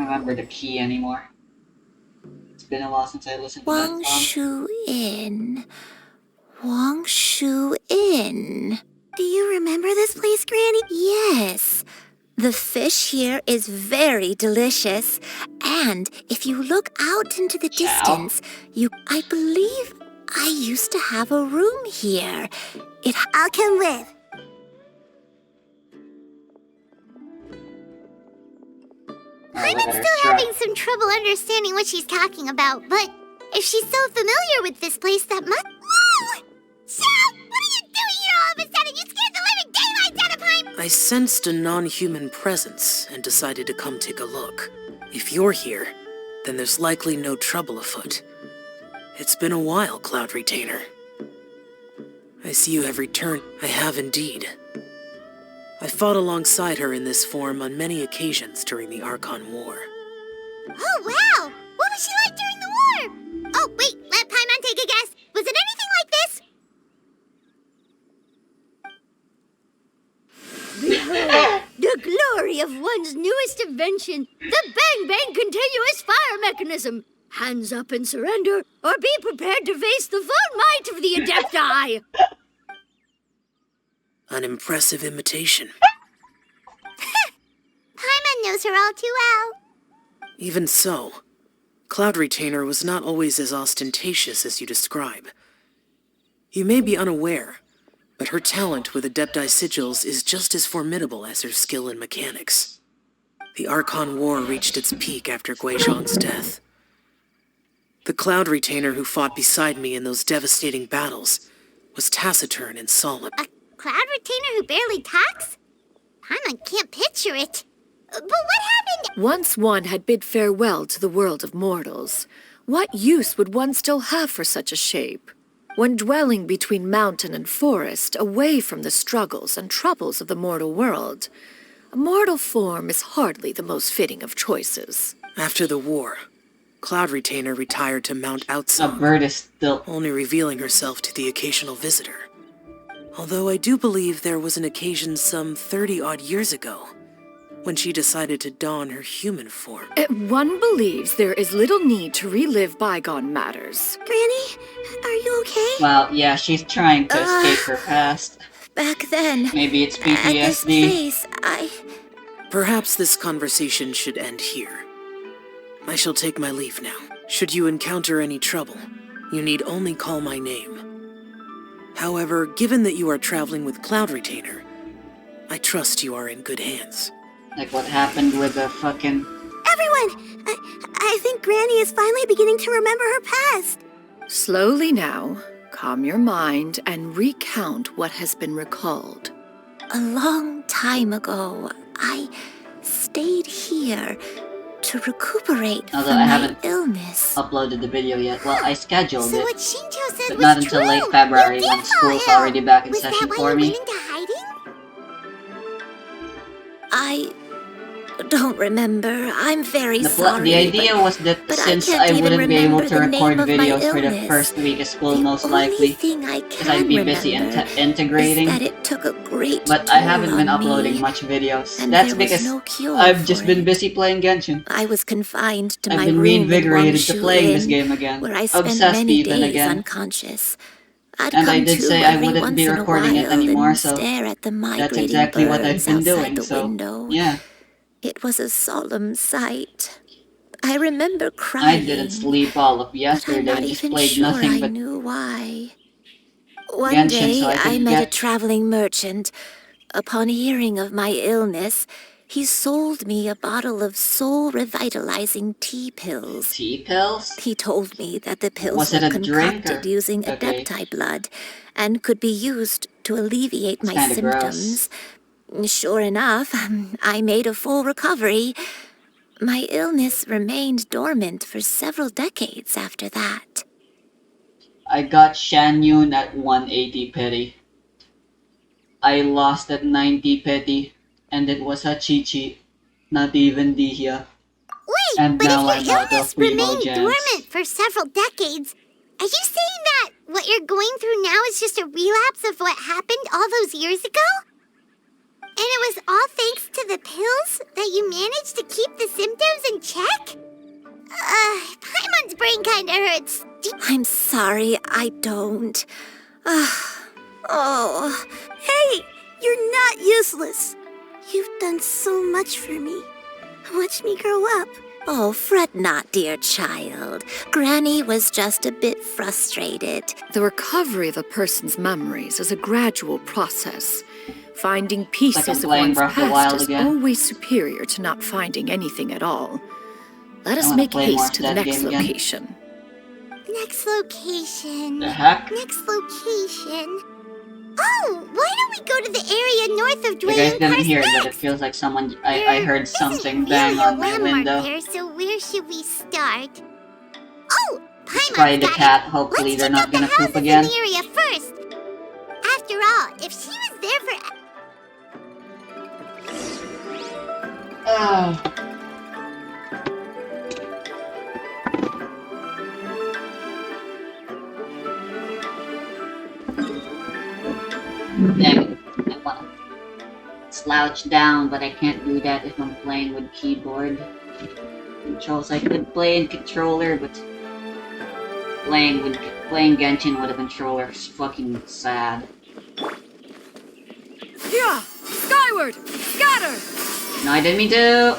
remember the key anymore. It's been a while since I listened to that Wang song. Shu Inn. Wang Shu Inn. Do you remember this place, Granny? Yes. The fish here is very delicious. And if you look out into the distance, I believe I used to have a room here. I'll come with. I'm still having some trouble understanding what she's talking about, but if she's so familiar with this place, that must... Whoa! Shell! What are you doing here all of a sudden? You scared the living daylights out of Paimon! I sensed a non-human presence and decided to come take a look. If you're here, then there's likely no trouble afoot. It's been a while, Cloud Retainer. I see you have returned. I have indeed. I fought alongside her in this form on many occasions during the Archon War. Oh, wow! What was she like during the war? Oh, wait, let Paimon take a guess. Was it anything like this? Behold, the glory of one's newest invention, the Bang Bang Continuous Fire Mechanism. Hands up and surrender, or be prepared to face the full might of the Adepti. An impressive imitation. Paimon knows her all too well. Even so, Cloud Retainer was not always as ostentatious as you describe. You may be unaware, but her talent with Adepti sigils is just as formidable as her skill in mechanics. The Archon War reached its peak after Guizhong's death. The Cloud Retainer who fought beside me in those devastating battles was taciturn and solemn. A Cloud Retainer who barely talks? Paimon can't picture it. But what happened? Once one had bid farewell to the world of mortals, what use would one still have for such a shape? When dwelling between mountain and forest, away from the struggles and troubles of the mortal world, a mortal form is hardly the most fitting of choices. After the war, Cloud Retainer retired to Mount A Outsong, bird is still... only revealing herself to the occasional visitor. Although I do believe there was an occasion some 30-odd years ago, when she decided to don her human form. One believes there is little need to relive bygone matters. Granny, are you okay? Well, yeah, she's trying to escape her past. Back then, Maybe it's at this PTSD. place, Perhaps this conversation should end here. I shall take my leave now. Should you encounter any trouble, you need only call my name. However, given that you are traveling with Cloud Retainer, I trust you are in good hands. Like what happened with the fucking... Everyone! I think Granny is finally beginning to remember her past. Slowly now, calm your mind and recount what has been recalled. a long time ago, I stayed here to recuperate Although from I my haven't illness. uploaded the video yet. Well, I scheduled So it, what Shinjo said but was not until true. late February You did when fall school's ill. already back in Was session that for why you me. went into hiding? I don't remember. I'm very sorry. The idea was that but since I can't I even wouldn't be able remember to the record name of my videos for the illness. first week of school, The most only likely, thing I because can I'd be busy remember integrating. is that it took a great But I haven't toll been on uploading me, much videos. and That's there was because no cure I've just for been it. busy playing Genshin. I was confined to I've my been room in reinvigorated to Wangshu playing this Inn, game again. where I spent Obsessed many even days again. unconscious. I'd And come I did to say I every wouldn't once be in a recording it while anymore, and so stare at the that's migrating exactly what I've birds been outside doing, the so window. yeah. It was a solemn sight. I remember I crying. didn't sleep all of I'm yesterday, not just even played sure nothing I but knew why. One Genshin day, so I I could met a get... traveling merchant. Upon hearing of my illness, he sold me a bottle of soul-revitalizing tea pills. Tea pills? He told me that the pills Was it were a drink concocted or... using Okay. Adepti blood and could be used to alleviate It's my kinda gross. symptoms. Sure enough, I made a full recovery. My illness remained dormant for several decades after that. I got Shanyun at 180 pity. I lost at 90 pity, and it was a Chi-Chi, not even Dihya. Wait, And but now if your I'm out illness of Primo remained Gens. dormant for several decades, are you saying that what you're going through now is just a relapse of what happened all those years ago? And it was all thanks to the pills that you managed to keep the symptoms in check? Paimon's brain kinda hurts. I'm sorry, I don't. Oh. Hey, you're not useless. You've done so much for me. Watch me grow up. Oh, fret not, dear child. Granny was just a bit frustrated. The recovery of a person's memories is a gradual process. Finding pieces of playing one's Breath of the past Wild is again. always superior to not finding anything at all. Let us wanna make play more haste to the of that next game again. location. Next location. The heck? Next location. Oh, why don't we go to the area north of You guys Dwayne didn't hear it, next? but it feels like someone. I heard There something isn't bang really on a my landmark window. there, so where should we start? Oh, Paimon's Probably the got cat. it. Hopefully Let's they're check not out the gonna poop houses again. in the area first. After all, if she was there for... Oh. Dang it. I wanna slouch down, but I can't do that if I'm playing with keyboard. Controls I could play in controller, but playing Genshin with a controller is fucking sad. Yeah! Skyward! Scatter! No, I didn't mean to.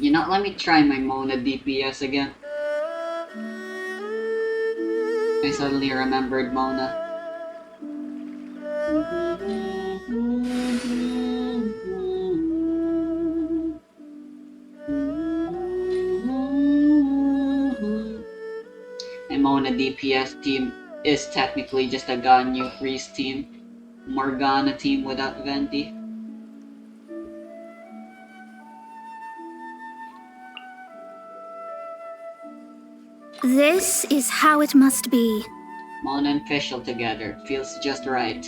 You know, let me try my Mona DPS again. I suddenly remembered Mona. My Mona DPS team is technically just a Ganyu Priest team. Morgana team without Venti. This is how it must be. Mona and Fischl together. Feels just right.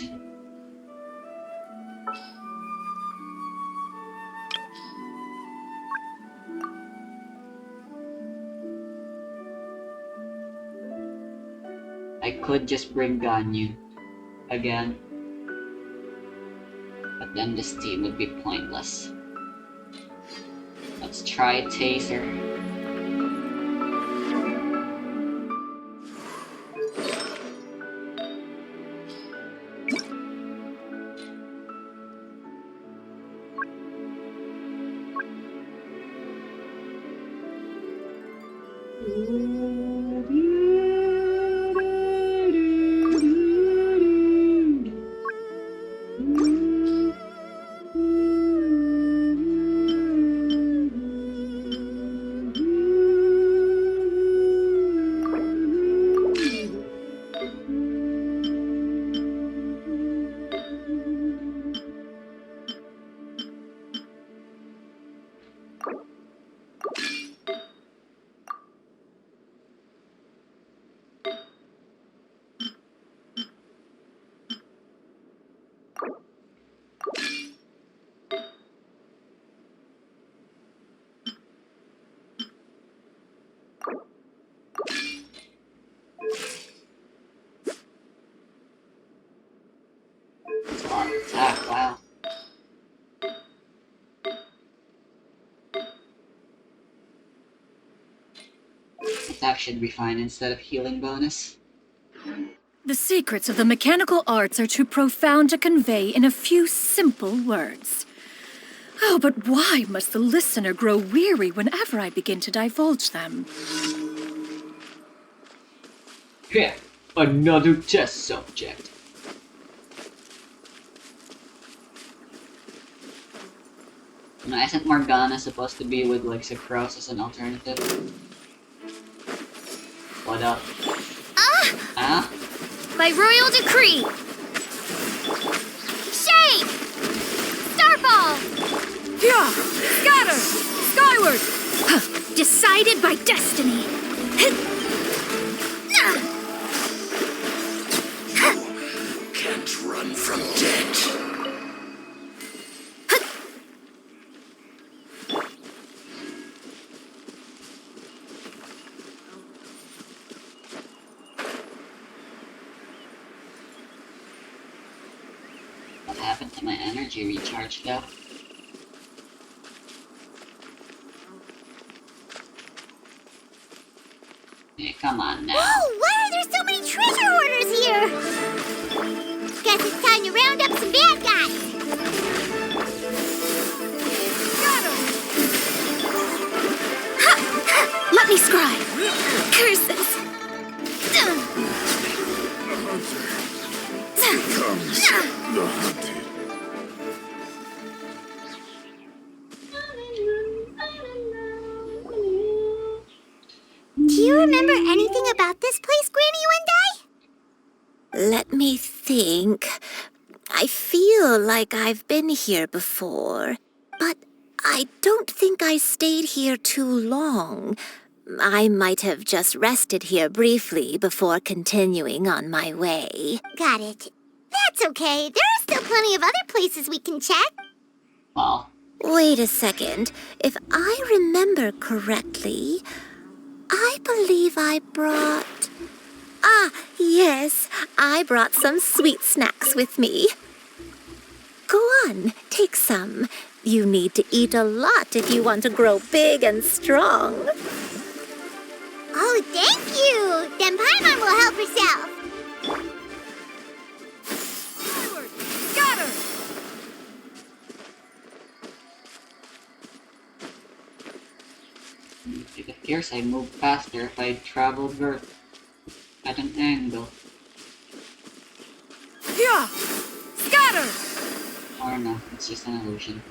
I could just bring Ganyu again. But then this team would be pointless. Let's try Taser. Attack, wow. Attack should be fine instead of healing bonus. The secrets of the mechanical arts are too profound to convey in a few simple words. Oh, but why must the listener grow weary whenever I begin to divulge them? Here, another test subject. No, isn't Morgana supposed to be with like Sucrose as an alternative? What up? Ah? By royal decree. Shake! Starball! Yeah! Scatter! Skyward! Decided by destiny. Can't run from death. What happened to my energy recharge though? Hey, come on now. Whoa, why are there so many treasure hoarders here? Guess it's time to round up some bad guys. Let me scry. Curses. Comes the hunted. Do you remember anything about this place, Granny Wendai? Let me think. I feel like I've been here before, but I don't think I stayed here too long. I might have just rested here briefly before continuing on my way. Got it. That's okay. There are still plenty of other places we can check. Well, Wait a second. If I remember correctly, I believe I brought... Ah, yes, I brought some sweet snacks with me. Go on, take some. You need to eat a lot if you want to grow big and strong. Oh, thank you. Then Paimon will help herself. it appears I moved faster if I traveled at an angle. Yeah! Scatter! Or no, it's just an illusion.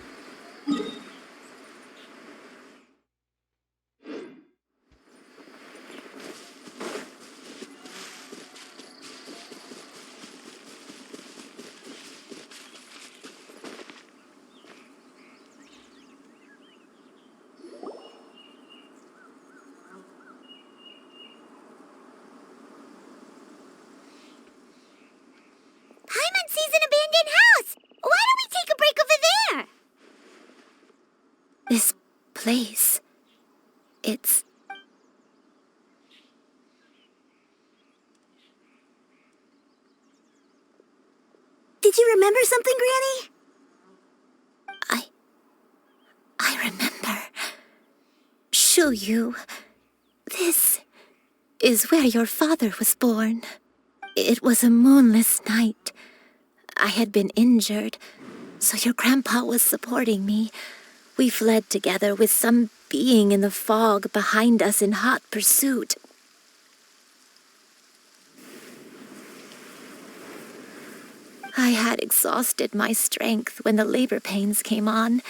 Paimon sees an abandoned house. Why don't we take a break over there? This place, it's... Did you remember something, Granny? I remember. Shuyu, this is where your father was born. It was a moonless night. I had been injured, so your grandpa was supporting me. We fled together with some being in the fog behind us in hot pursuit. I had exhausted my strength when the labor pains came on,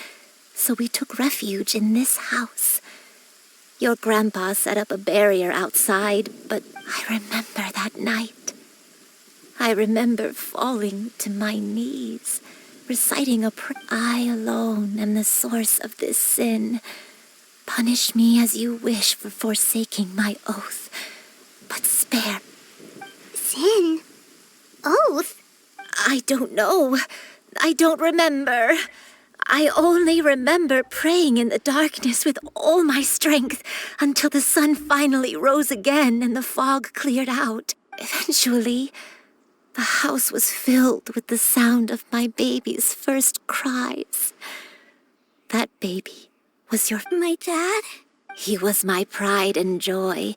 so we took refuge in this house. Your grandpa set up a barrier outside, but I remember that night. I remember falling to my knees, reciting a prayer. I alone am the source of this sin. Punish me as you wish for forsaking my oath, but spare. Sin? Oath? I don't know. I don't remember. I only remember praying in the darkness with all my strength until the sun finally rose again and the fog cleared out. Eventually, the house was filled with the sound of my baby's first cries. That baby was My dad? He was my pride and joy,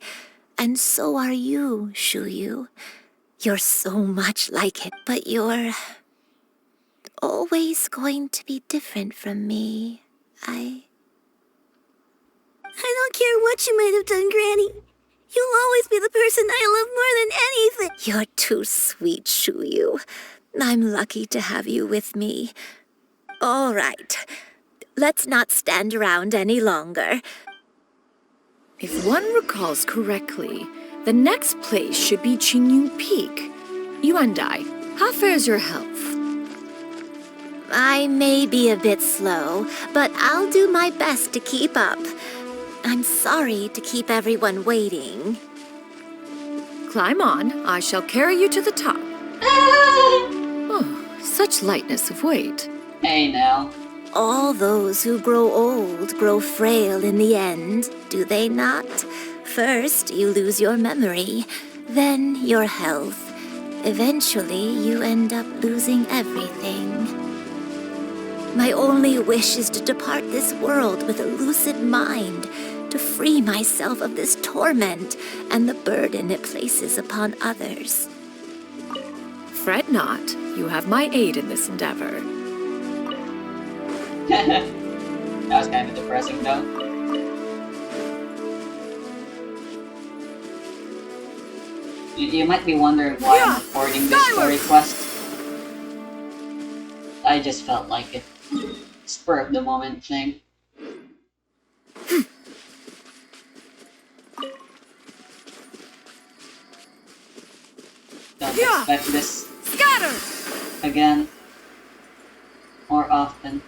and so are you, Shuyu. You're so much like him, but you're always going to be different from me. I don't care what you might have done, Granny. You'll always be the person I love more than anything. You're too sweet, Shuyu. I'm lucky to have you with me. All right. Let's not stand around any longer. If one recalls correctly, the next place should be Qingyu Peak. Yuandai, how fares your health? I may be a bit slow, but I'll do my best to keep up. I'm sorry to keep everyone waiting. Climb on. I shall carry you to the top. Oh, such lightness of weight. Hey now. All those who grow old grow frail in the end, do they not? First, you lose your memory, then your health. Eventually, you end up losing everything. My only wish is to depart this world with a lucid mind, to free myself of this torment and the burden it places upon others. Fret not. You have my aid in this endeavor. That was kind of depressing though. You might be wondering why I'm recording this story quest. I just felt like it. Spur of the moment thing. Don't expect this again more often.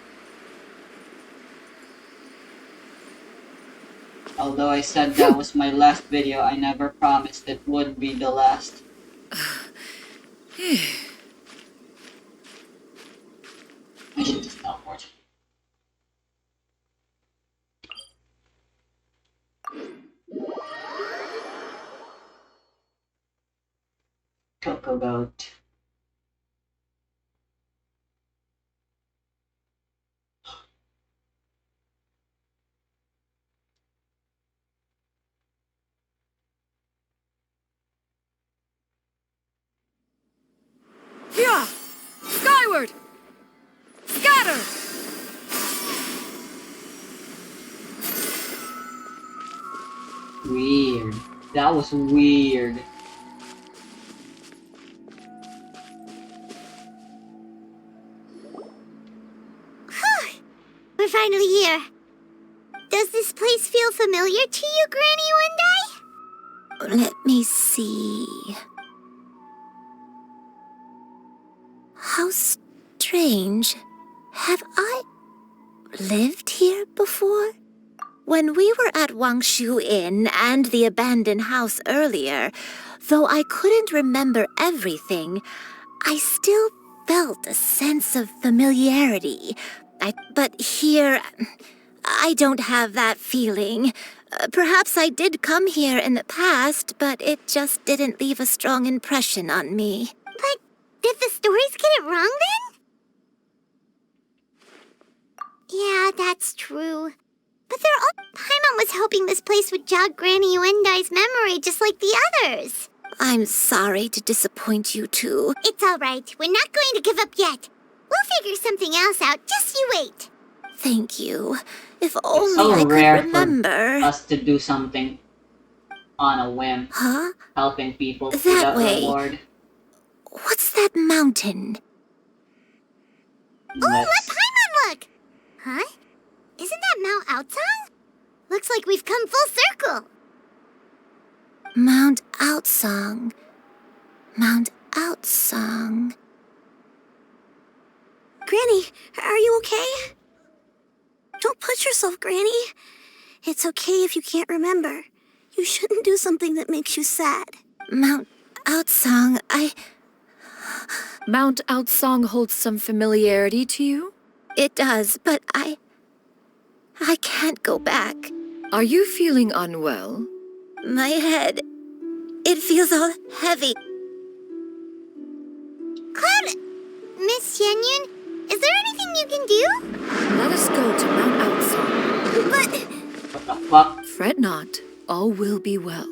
Although I said that was my last video, I never promised it would be the last. I should just teleport. Cocoa Goat. Yeah! Skyward! Scatter! Weird. That was weird. We're finally here. Does this place feel familiar to you, Granny One Day? Let me see. How strange. Have I lived here before? When we were at Wangshu Inn and the abandoned house earlier, though I couldn't remember everything, I still felt a sense of familiarity. But here, I don't have that feeling. Perhaps I did come here in the past, but it just didn't leave a strong impression on me. But did the stories get it wrong then? Yeah, that's true. But Paimon was hoping this place would jog Granny Yuendai's memory just like the others. I'm sorry to disappoint you two. It's all right. We're not going to give up yet. We'll figure something else out. Just you wait. Thank you. If It's only so I rare could remember. for us to do something on a whim. Huh? Helping people That without way. reward. What's that mountain? Oh, let Paimon look! Huh? Isn't that Mount Outsong? Looks like we've come full circle. Mount Outsong. Mount Outsong. Granny, are you okay? Don't push yourself, Granny. It's okay if you can't remember. You shouldn't do something that makes you sad. Mount Outsong, Mount Outsong holds some familiarity to you? It does, but I can't go back. Are you feeling unwell? My head, it feels all heavy. Cloud, Miss Xianyun, is there anything you can do? Let us go to Mount Outsong. But What the fuck? Fret not, all will be well.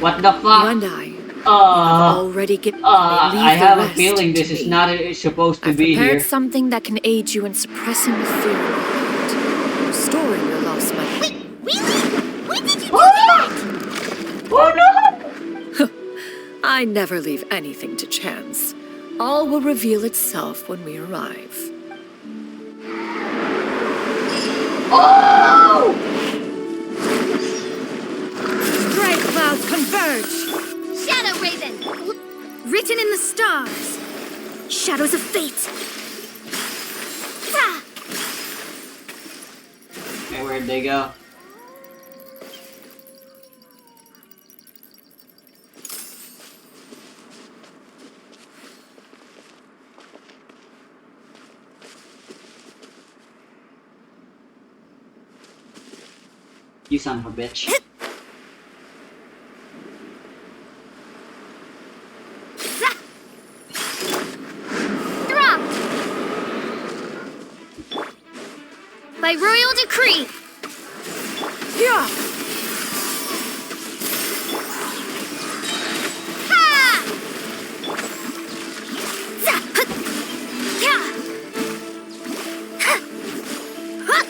What the fuck? You and I have already given I have a feeling this is not supposed to I've be prepared here. something that can aid you in suppressing the fear in your heart, restoring your lost memory. wait, really? When did you do that? Oh no! I never leave anything to chance. All will reveal itself when we arrive. Oh! Great clouds converge! Shadow Raven! Written in the stars. Shadows of fate. Okay, where'd they go? You son of a bitch. Drop! By royal decree! Yeah! Ha! Za! Hut! Ya! Ha! Hut!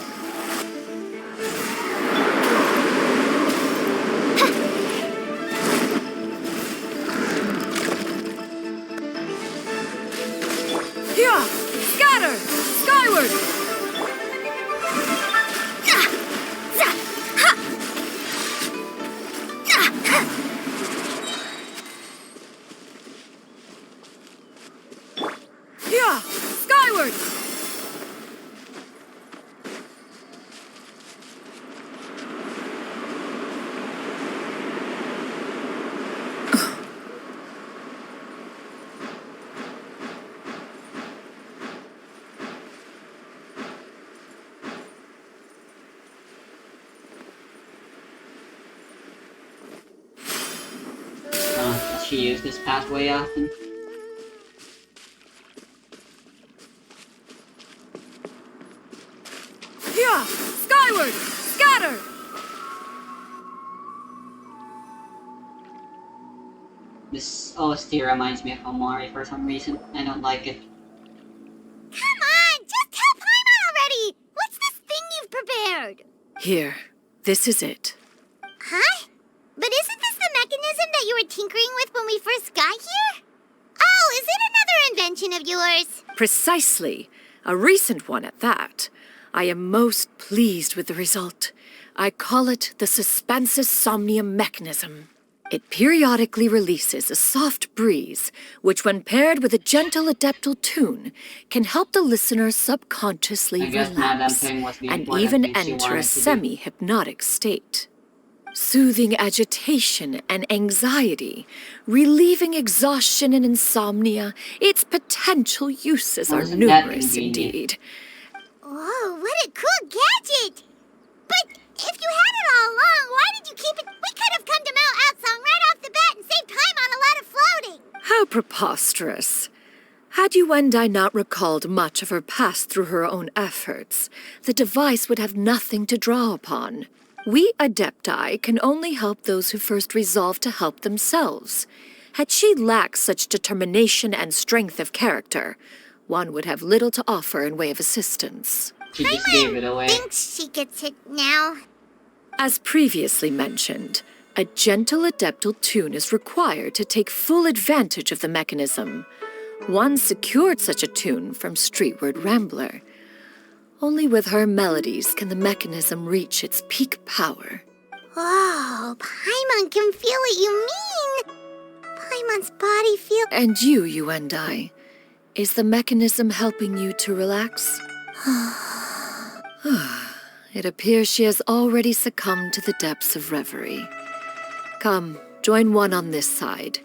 Yeah! Scatter! Skyward! Ah! Za! Ha! Ah! Ha! Yeah! Skyward! Does she use this pathway often? Yeah! Skyward! Scatter! This OST reminds me of Omari for some reason. I don't like it. Come on, just tell Paimon already! What's this thing you've prepared? Here. This is it. Huh? But isn't this the mechanism that you were tinkering with when we first got here? Oh, is it another invention of yours? Precisely. A recent one at that. I am most pleased with the result. I call it the Suspensus Somnium mechanism. It periodically releases a soft breeze, which when paired with a gentle adeptal tune, can help the listener subconsciously I guess Madame relax Ping was the and important even thing she enter wanted a to do. semi-hypnotic state. Soothing agitation and anxiety, relieving exhaustion and insomnia, its potential uses are Wasn't that numerous convenient? indeed. Whoa, what a cool gadget! But if you had it all along, why did you keep it? We could have come to Mount Outsong right off the bat and saved time on a lot of floating! How preposterous. Had Yuendai not recalled much of her past through her own efforts, the device would have nothing to draw upon. We Adepti can only help those who first resolve to help themselves. Had she lacked such determination and strength of character, one would have little to offer in way of assistance. She just gave it away. Thinks she gets it now. As previously mentioned, a gentle adeptal tune is required to take full advantage of the mechanism. One secured such a tune from Streetward Rambler. Only with her melodies can the mechanism reach its peak power. Whoa, Paimon can feel what you mean! Paimon's body feels... And you and I, is the mechanism helping you to relax? It appears she has already succumbed to the depths of reverie. Come, join one on this side.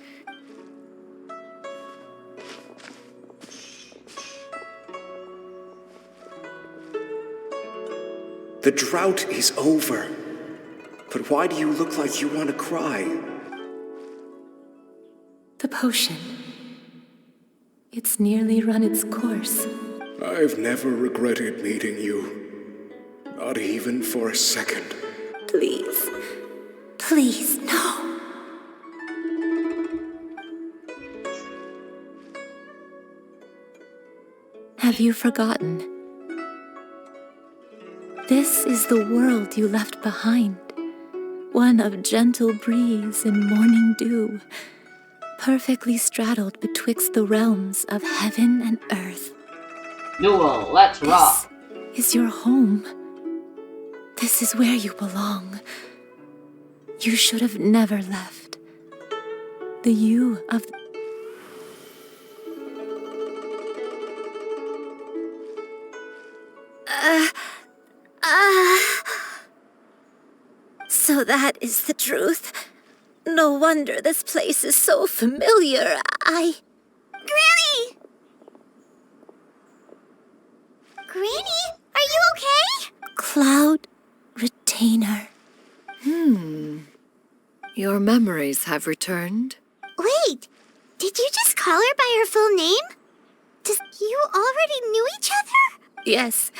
The drought is over. But why do you look like you want to cry? The potion. It's nearly run its course. I've never regretted meeting you. Not even for a second. Please. Please, no. Have you forgotten? This is the world you left behind. One of gentle breeze and morning dew, perfectly straddled betwixt the realms of heaven and earth. Newell, let's rock. This is your home. This is where you belong. You should have never left. The you of... So that is the truth. No wonder this place is so familiar. Granny! Granny, are you okay? Cloud Retainer. Your memories have returned. Wait, did you just call her by her full name? You already knew each other? Yes.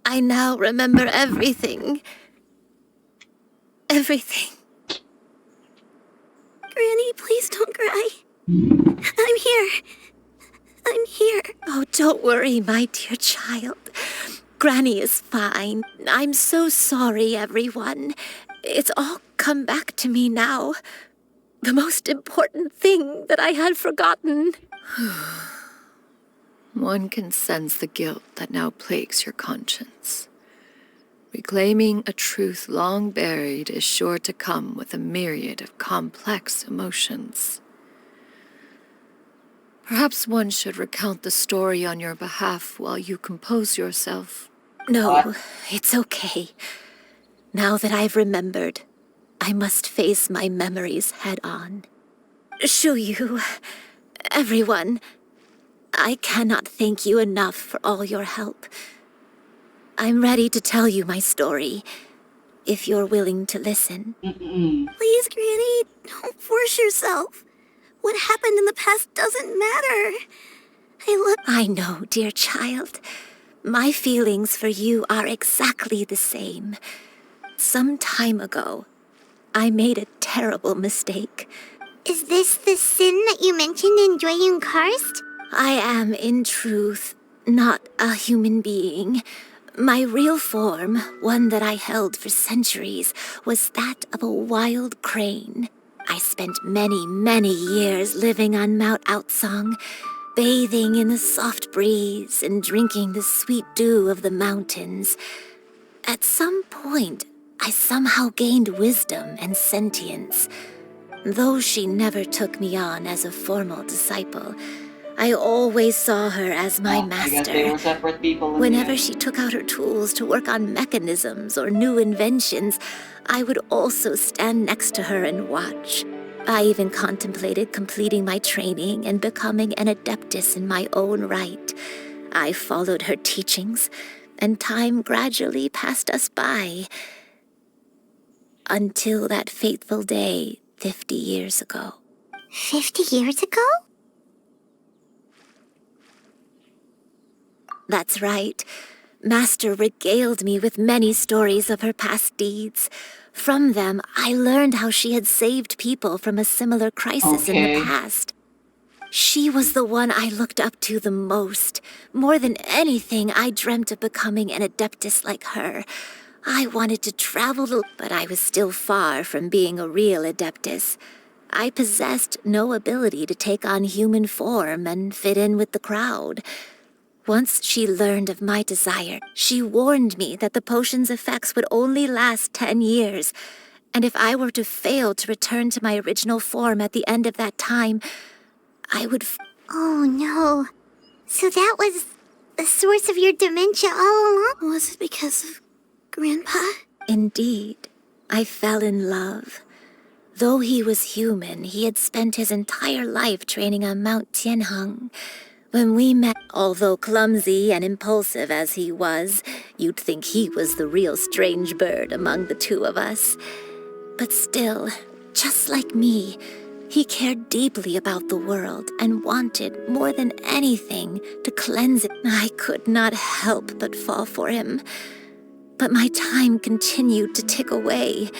I now remember everything. Everything. Granny, please don't cry. I'm here. I'm here. Oh, don't worry, my dear child. Granny is fine. I'm so sorry, everyone. It's all come back to me now. The most important thing that I had forgotten. One can sense the guilt that now plagues your conscience. Reclaiming a truth long buried is sure to come with a myriad of complex emotions. Perhaps one should recount the story on your behalf while you compose yourself. No, it's okay. Now that I've remembered, I must face my memories head on. Shuyu, everyone, I cannot thank you enough for all your help. I'm ready to tell you my story, if you're willing to listen. Please, Granny, don't force yourself. What happened in the past doesn't matter. I know, dear child. My feelings for you are exactly the same. Some time ago, I made a terrible mistake. Is this the sin that you mentioned in Jueyun Karst? I am, in truth, not a human being. My real form, one that I held for centuries, was that of a wild crane. I spent many, many years living on Mount Aotsong, bathing in the soft breeze and drinking the sweet dew of the mountains. At some point, I somehow gained wisdom and sentience. Though she never took me on as a formal disciple, I always saw her as my master. Whenever she took out her tools to work on mechanisms or new inventions, I would also stand next to her and watch. I even contemplated completing my training and becoming an adeptus in my own right. I followed her teachings, and time gradually passed us by. Until that fateful day 50 years ago. 50 years ago? That's right. Master regaled me with many stories of her past deeds. From them, I learned how she had saved people from a similar crisis in the past. She was the one I looked up to the most. More than anything, I dreamt of becoming an adeptus like her. I wanted to travel, but I was still far from being a real adeptus. I possessed no ability to take on human form and fit in with the crowd. Once she learned of my desire, she warned me that the potion's effects would only last 10 years, and if I were to fail to return to my original form at the end of that time, I would Oh no. So that was the source of your dementia all along? Was it because of Grandpa? Indeed. I fell in love. Though he was human, he had spent his entire life training on Mount Tianheng. When we met, although clumsy and impulsive as he was, you'd think he was the real strange bird among the two of us. But still, just like me, he cared deeply about the world and wanted, more than anything, to cleanse it. I could not help but fall for him. But my time continued to tick away.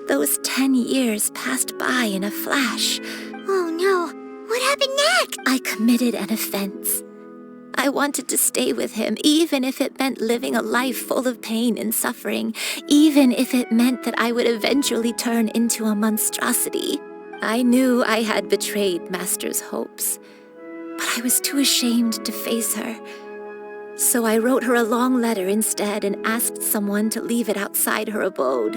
Those 10 years passed by in a flash. Oh no. What happened next? I committed an offense. I wanted to stay with him, even if it meant living a life full of pain and suffering, even if it meant that I would eventually turn into a monstrosity. I knew I had betrayed Master's hopes, but I was too ashamed to face her. So I wrote her a long letter instead and asked someone to leave it outside her abode.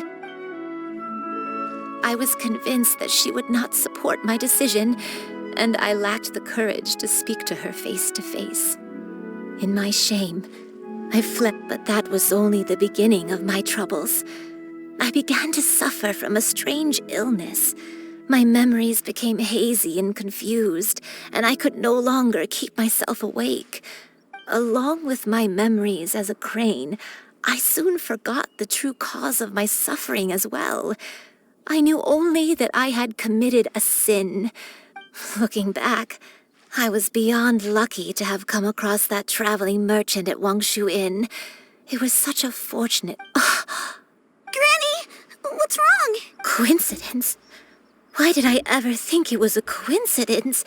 I was convinced that she would not support my decision, and I lacked the courage to speak to her face to face. In my shame, I fled, but that was only the beginning of my troubles. I began to suffer from a strange illness. My memories became hazy and confused, and I could no longer keep myself awake. Along with my memories as a crane, I soon forgot the true cause of my suffering as well. I knew only that I had committed a sin. Looking back, I was beyond lucky to have come across that traveling merchant at Wangshu Inn. It was such a fortunate... Granny, what's wrong? Coincidence? Why did I ever think it was a coincidence?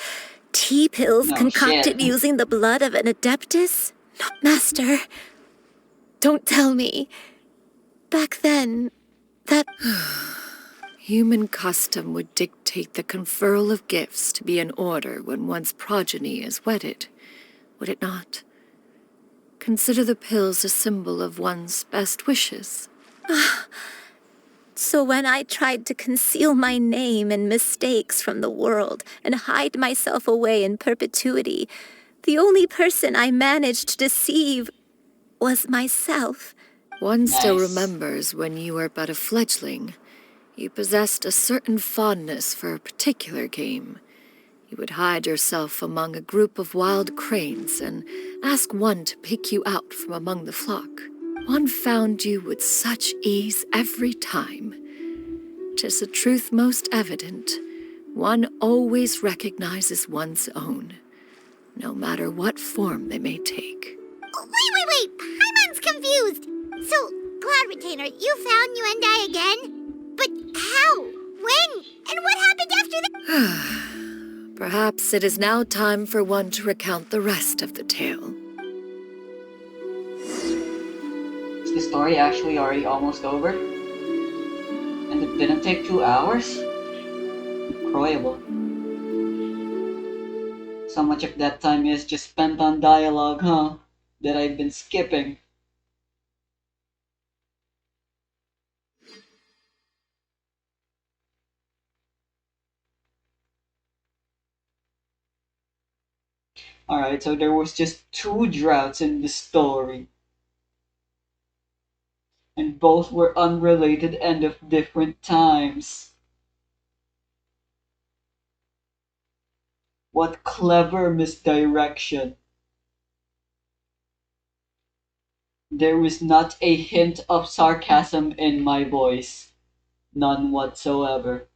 Tea pills No concocted shit. using the blood of an adeptus? No, Master, don't tell me. Back then, that... Human custom would dictate the conferral of gifts to be in order when one's progeny is wedded, would it not? Consider the pills a symbol of one's best wishes. So when I tried to conceal my name and mistakes from the world and hide myself away in perpetuity, the only person I managed to deceive was myself. One still Nice. remembers when you were but a fledgling. You possessed a certain fondness for a particular game. You would hide yourself among a group of wild cranes and ask one to pick you out from among the flock. One found you with such ease every time. 'Tis a truth most evident. One always recognizes one's own, no matter what form they may take. Wait! Paimon's confused! So, Cloud Retainer, you found Yuendai again? But how? When? And what happened after that? Perhaps it is now time for one to recount the rest of the tale. Is the story actually already almost over? And it didn't take 2 hours? Incredible. So much of that time is just spent on dialogue, huh? That I've been skipping. Alright, so there was just 2 droughts in the story. And both were unrelated and of different times. What clever misdirection. There was not a hint of sarcasm in my voice. None whatsoever.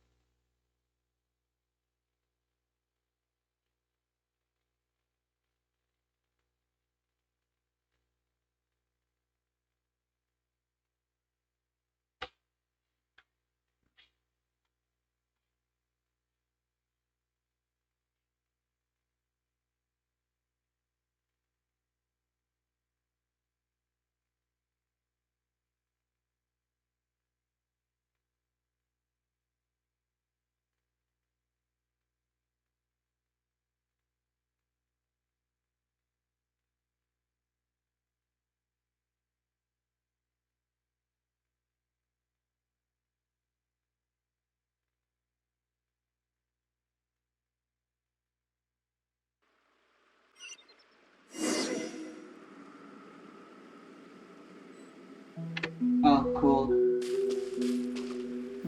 Oh, cool.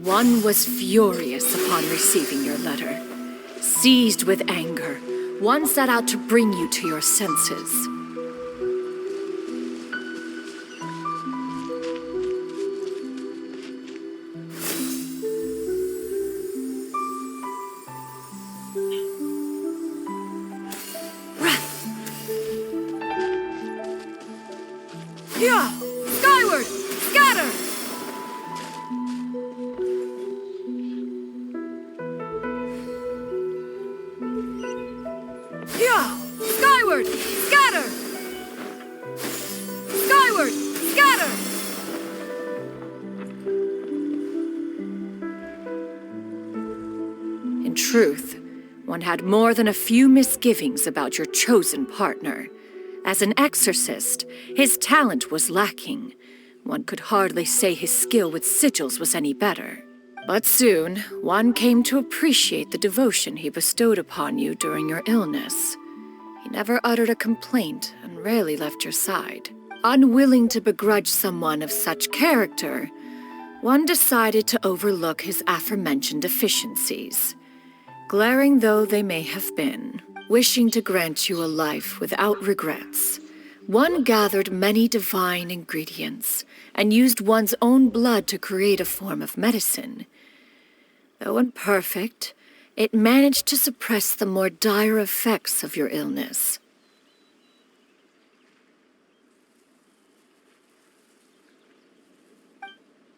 One was furious upon receiving your letter. Seized with anger, one set out to bring you to your senses. Yeah! Skyward! Scatter! Yeah! Skyward! Scatter! Skyward! Scatter! In truth, one had more than a few misgivings about your chosen partner. As an exorcist, his talent was lacking. One could hardly say his skill with sigils was any better. But soon, one came to appreciate the devotion he bestowed upon you during your illness. He never uttered a complaint and rarely left your side. Unwilling to begrudge someone of such character, one decided to overlook his aforementioned deficiencies. Glaring though they may have been, wishing to grant you a life without regrets, one gathered many divine ingredients and used one's own blood to create a form of medicine. Though imperfect, it managed to suppress the more dire effects of your illness.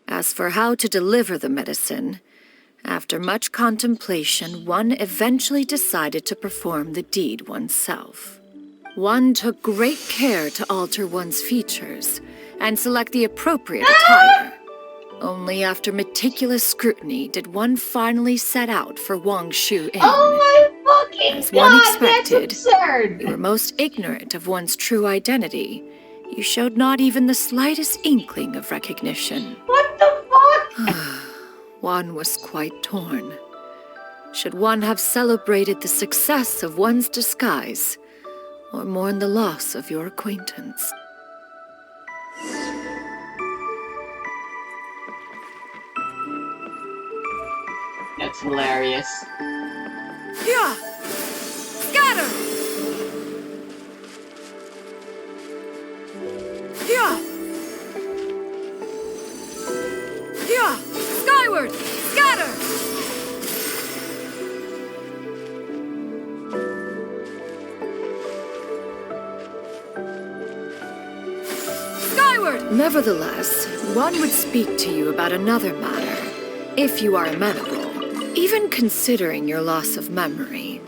As for how to deliver the medicine, after much contemplation, one eventually decided to perform the deed oneself. One took great care to alter one's features and select the appropriate attire. Only after meticulous scrutiny did one finally set out for Wangshu Inn. Oh my fucking As one god, expected, that's absurd! you were most ignorant of one's true identity. You showed not even the slightest inkling of recognition. What the fuck? One was quite torn. Should one have celebrated the success of one's disguise, or mourn the loss of your acquaintance? That's hilarious. Yeah! Scatter! Yeah! Yeah! Skyward! Scatter! Skyward! Nevertheless, one would speak to you about another matter, if you are amenable. Even considering your loss of memory,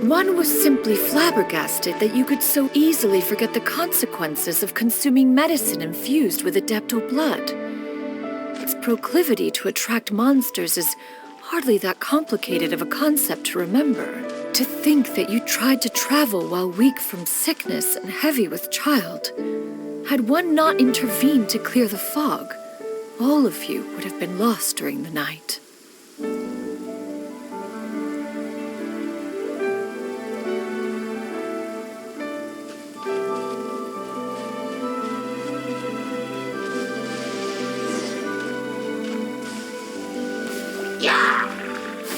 one was simply flabbergasted that you could so easily forget the consequences of consuming medicine infused with Adeptal blood. Its proclivity to attract monsters is hardly that complicated of a concept to remember. To think that you tried to travel while weak from sickness and heavy with child. Had one not intervened to clear the fog, all of you would have been lost during the night.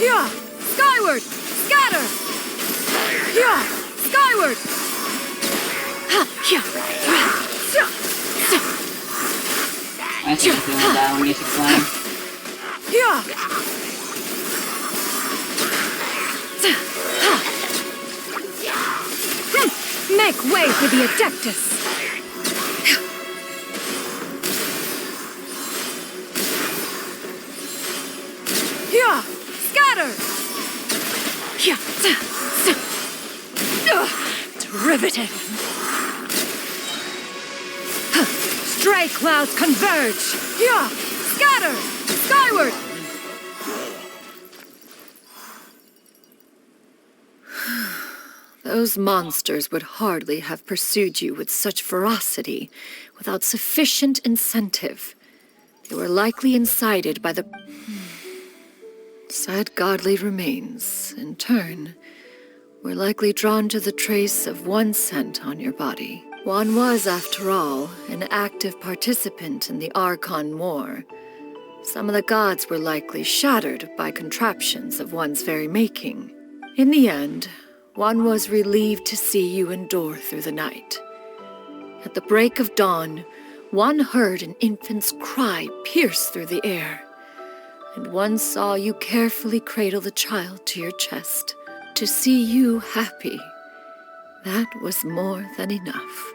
Yeah! Skyward! Scatter! Yeah! Skyward! I think I'm doing that when music playing. Yeah! Make way for the Adeptus! Yeah! Scatter! It's riveting. Stray clouds converge! Yeah! Scatter! Skyward! Those monsters would hardly have pursued you with such ferocity without sufficient incentive. They were likely incited by the said godly remains, in turn, were likely drawn to the trace of one scent on your body. One was, after all, an active participant in the Archon War. Some of the gods were likely shattered by contraptions of one's very making. In the end, one was relieved to see you endure through the night. At the break of dawn, one heard an infant's cry pierce through the air, and one saw you carefully cradle the child to your chest. To see you happy, that was more than enough.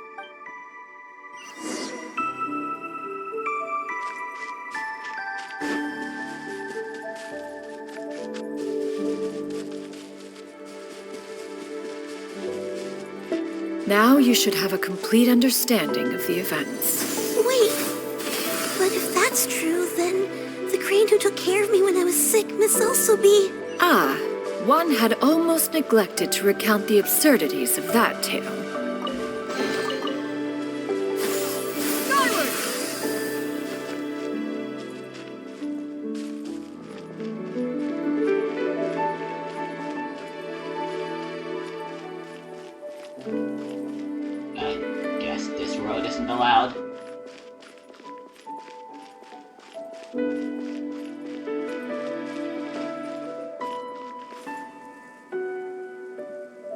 Now you should have a complete understanding of the events. Wait, but if that's true, then the crane who took care of me when I was sick must also be... Ah, one had almost neglected to recount the absurdities of that tale. I guess this road isn't allowed.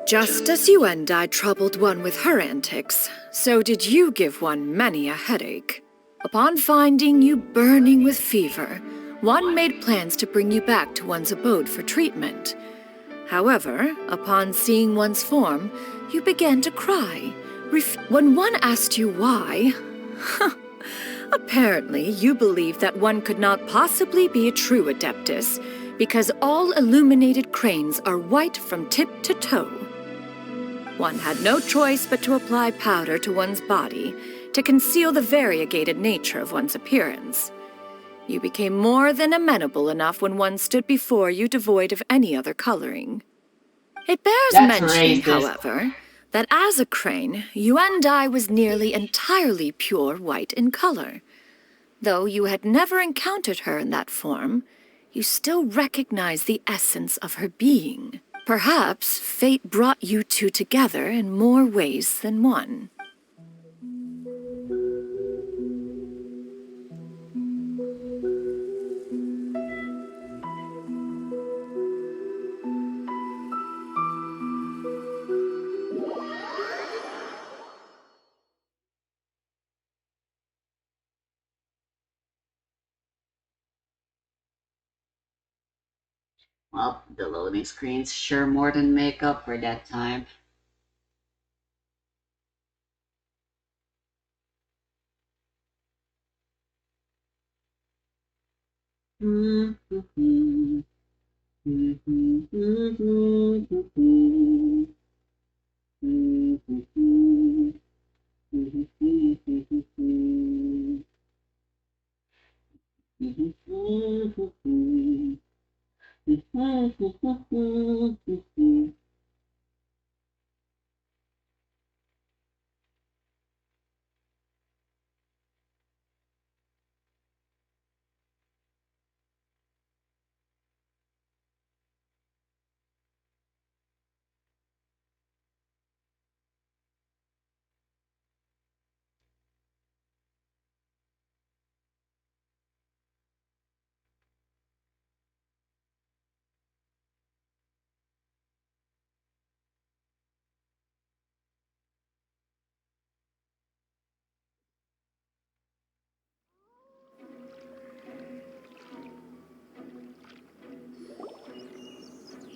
Just as Yuendai troubled one with her antics, so did you give one many a headache. Upon finding you burning with fever, one made plans to bring you back to one's abode for treatment. However, upon seeing one's form, you began to cry. When one asked you why, apparently you believed that one could not possibly be a true Adeptus, because all illuminated cranes are white from tip to toe. One had no choice but to apply powder to one's body to conceal the variegated nature of one's appearance. You became more than amenable enough when one stood before you devoid of any other coloring. It bears That's mentioning, racist. however, that as a crane, Yuandai was nearly entirely pure white in color. Though you had never encountered her in that form, you still recognize the essence of her being. Perhaps fate brought you two together in more ways than one. Well, the loading screens sure more than make up for that time.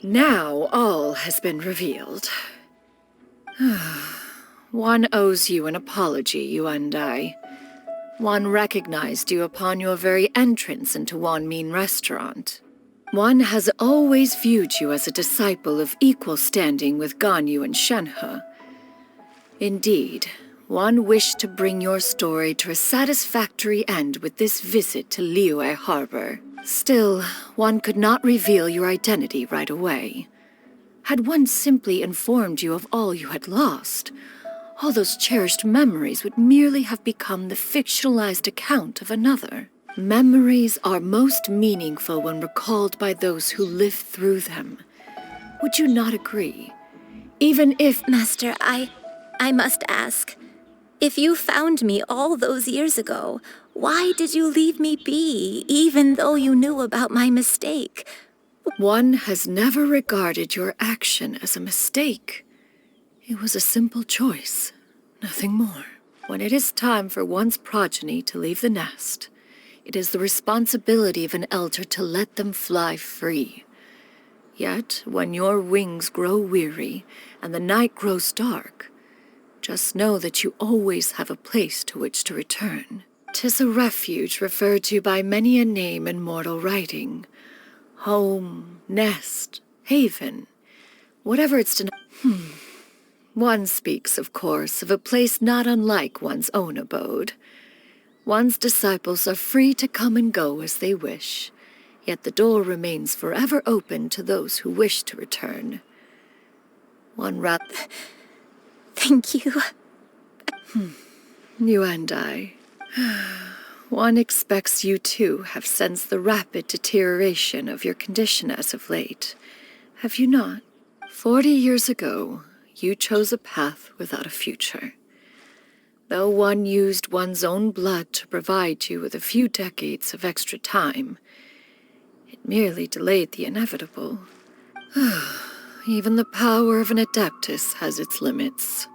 Now all has been revealed. One owes you an apology, Yuandai. One recognized you upon your very entrance into Wanmin Restaurant. One has always viewed you as a disciple of equal standing with Ganyu and Shenhe. Indeed, one wished to bring your story to a satisfactory end with this visit to Liyue Harbor. Still, one could not reveal your identity right away. Had one simply informed you of all you had lost, all those cherished memories would merely have become the fictionalized account of another. Memories are most meaningful when recalled by those who lived through them. Would you not agree? Even if... Master, I must ask. If you found me all those years ago, why did you leave me be, even though you knew about my mistake? One has never regarded your action as a mistake. It was a simple choice, nothing more. When it is time for one's progeny to leave the nest, it is the responsibility of an elder to let them fly free. Yet, when your wings grow weary and the night grows dark, just know that you always have a place to which to return. 'Tis a refuge referred to by many a name in mortal writing. Home, nest, haven, whatever its One speaks, of course, of a place not unlike one's own abode. One's disciples are free to come and go as they wish, yet the door remains forever open to those who wish to return. Thank you. You and I. One expects you too have sensed the rapid deterioration of your condition as of late. Have you not? 40 years ago, you chose a path without a future. Though one used one's own blood to provide you with a few decades of extra time, it merely delayed the inevitable. Even the power of an Adeptus has its limits.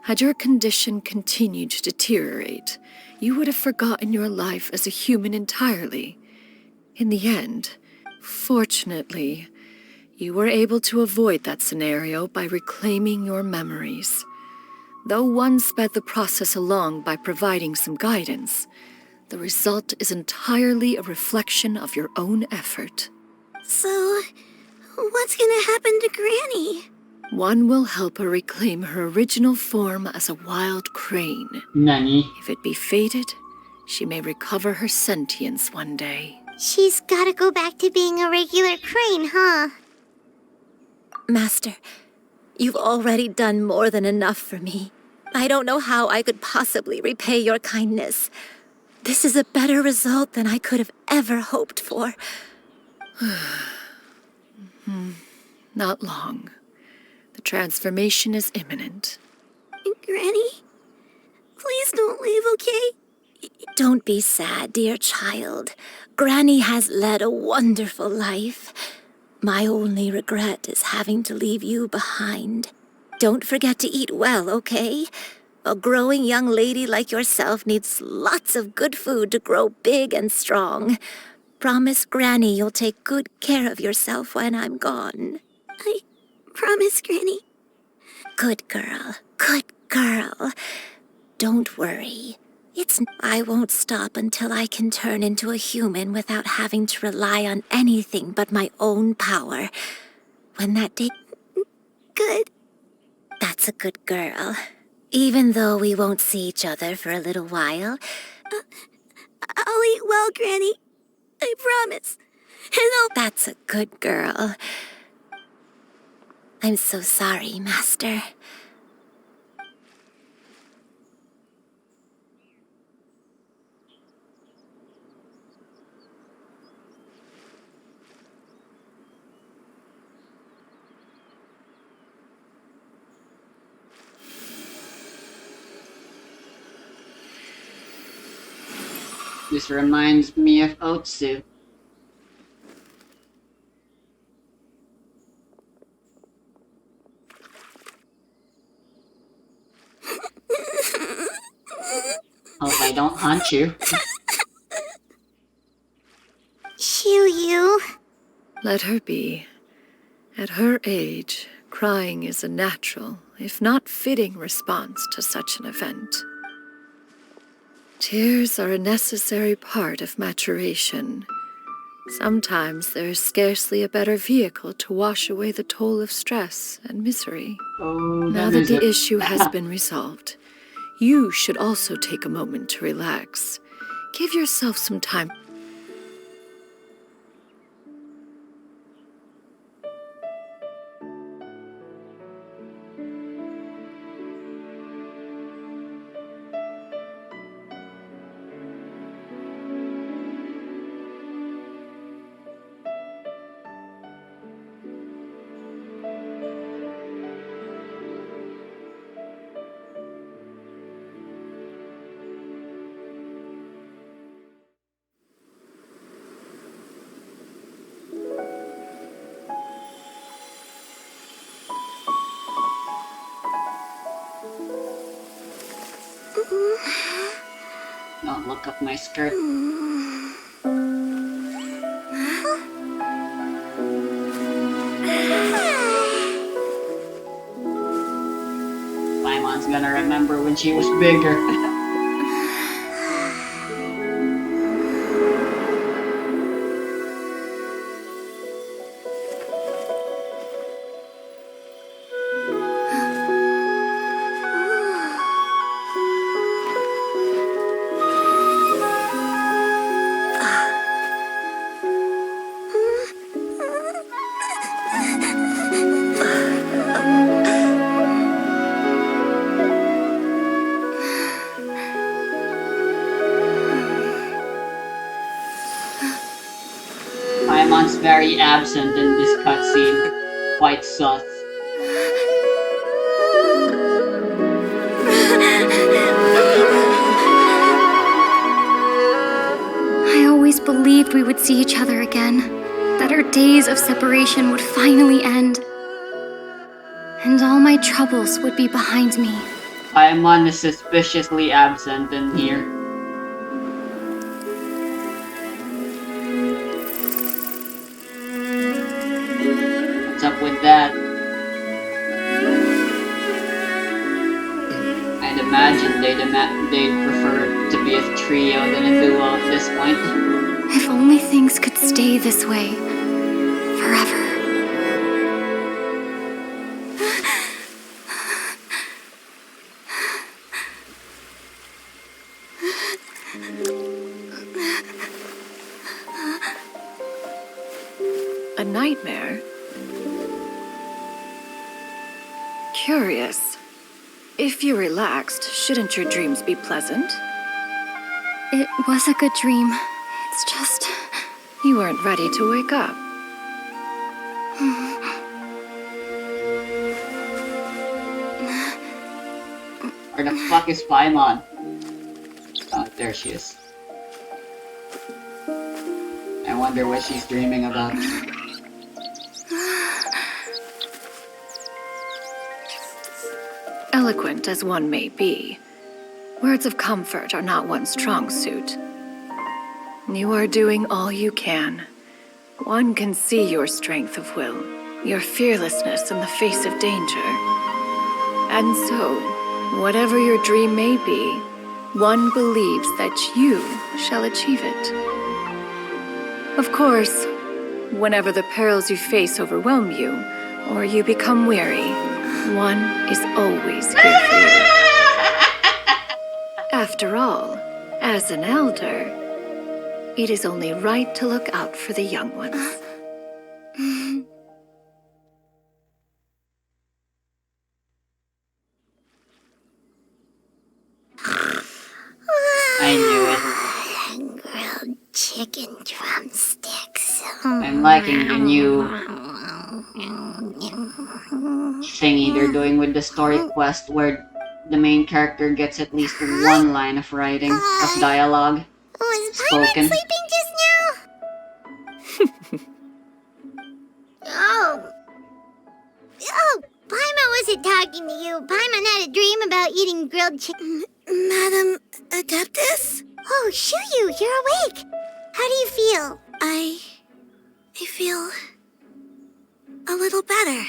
Had your condition continued to deteriorate, you would have forgotten your life as a human entirely. In the end, fortunately, you were able to avoid that scenario by reclaiming your memories. Though one sped the process along by providing some guidance, the result is entirely a reflection of your own effort. So, what's gonna happen to Granny? One will help her reclaim her original form as a wild crane. Nani? If it be fated, she may recover her sentience one day. She's gotta go back to being a regular crane, huh? Master, you've already done more than enough for me. I don't know how I could possibly repay your kindness. This is a better result than I could have ever hoped for. Not long. The transformation is imminent. Granny? Please don't leave, okay? Don't be sad, dear child. Granny has led a wonderful life. My only regret is having to leave you behind. Don't forget to eat well, okay? A growing young lady like yourself needs lots of good food to grow big and strong. Promise Granny you'll take good care of yourself when I'm gone. I promise, Granny. Good girl. Good girl. Don't worry. I won't stop until I can turn into a human without having to rely on anything but my own power. When that day... Good. That's a good girl. Even though we won't see each other for a little while. I'll eat well, Granny. I promise. And I'll... That's a good girl. I'm so sorry, Master. This reminds me of Otsu. Hope I don't haunt you. Shiryu. Let her be. At her age, crying is a natural, if not fitting, response to such an event. Tears are a necessary part of maturation. Sometimes there is scarcely a better vehicle to wash away the toll of stress and misery. Now that the issue has been resolved, you should also take a moment to relax. Give yourself some time. Don't look up my skirt. Paimon's gonna remember when she was bigger. Paimon's very absent in this cutscene. Quite sus. I always believed we would see each other again, that our days of separation would finally end, and all my troubles would be behind me. Paimon is suspiciously absent in here. imagine they'd prefer to be a trio than a duo at this point. If only things could stay this way forever. A nightmare? Curious. If you're relaxed, shouldn't your dreams be pleasant? It was a good dream. It's just... You weren't ready to wake up. Where the fuck is Paimon? Oh, there she is. I wonder what she's dreaming about. Eloquent as one may be, words of comfort are not one's strong suit. You are doing all you can. One can see your strength of will, your fearlessness in the face of danger. And so, whatever your dream may be, one believes that you shall achieve it. Of course, whenever the perils you face overwhelm you, or you become weary, one is always here for you. After all, as an elder, it is only right to look out for the young ones. I knew it. Grilled chicken drumsticks. I'm liking the new thingy they're doing with the story quest where the main character gets at least one line of writing, of dialogue. Was spoken. Paimon sleeping just now? Oh, Paimon wasn't talking to you. Paimon had a dream about eating grilled chicken. Madam Adeptus? Oh, Shuyu, you're awake. How do you feel? I feel a little better.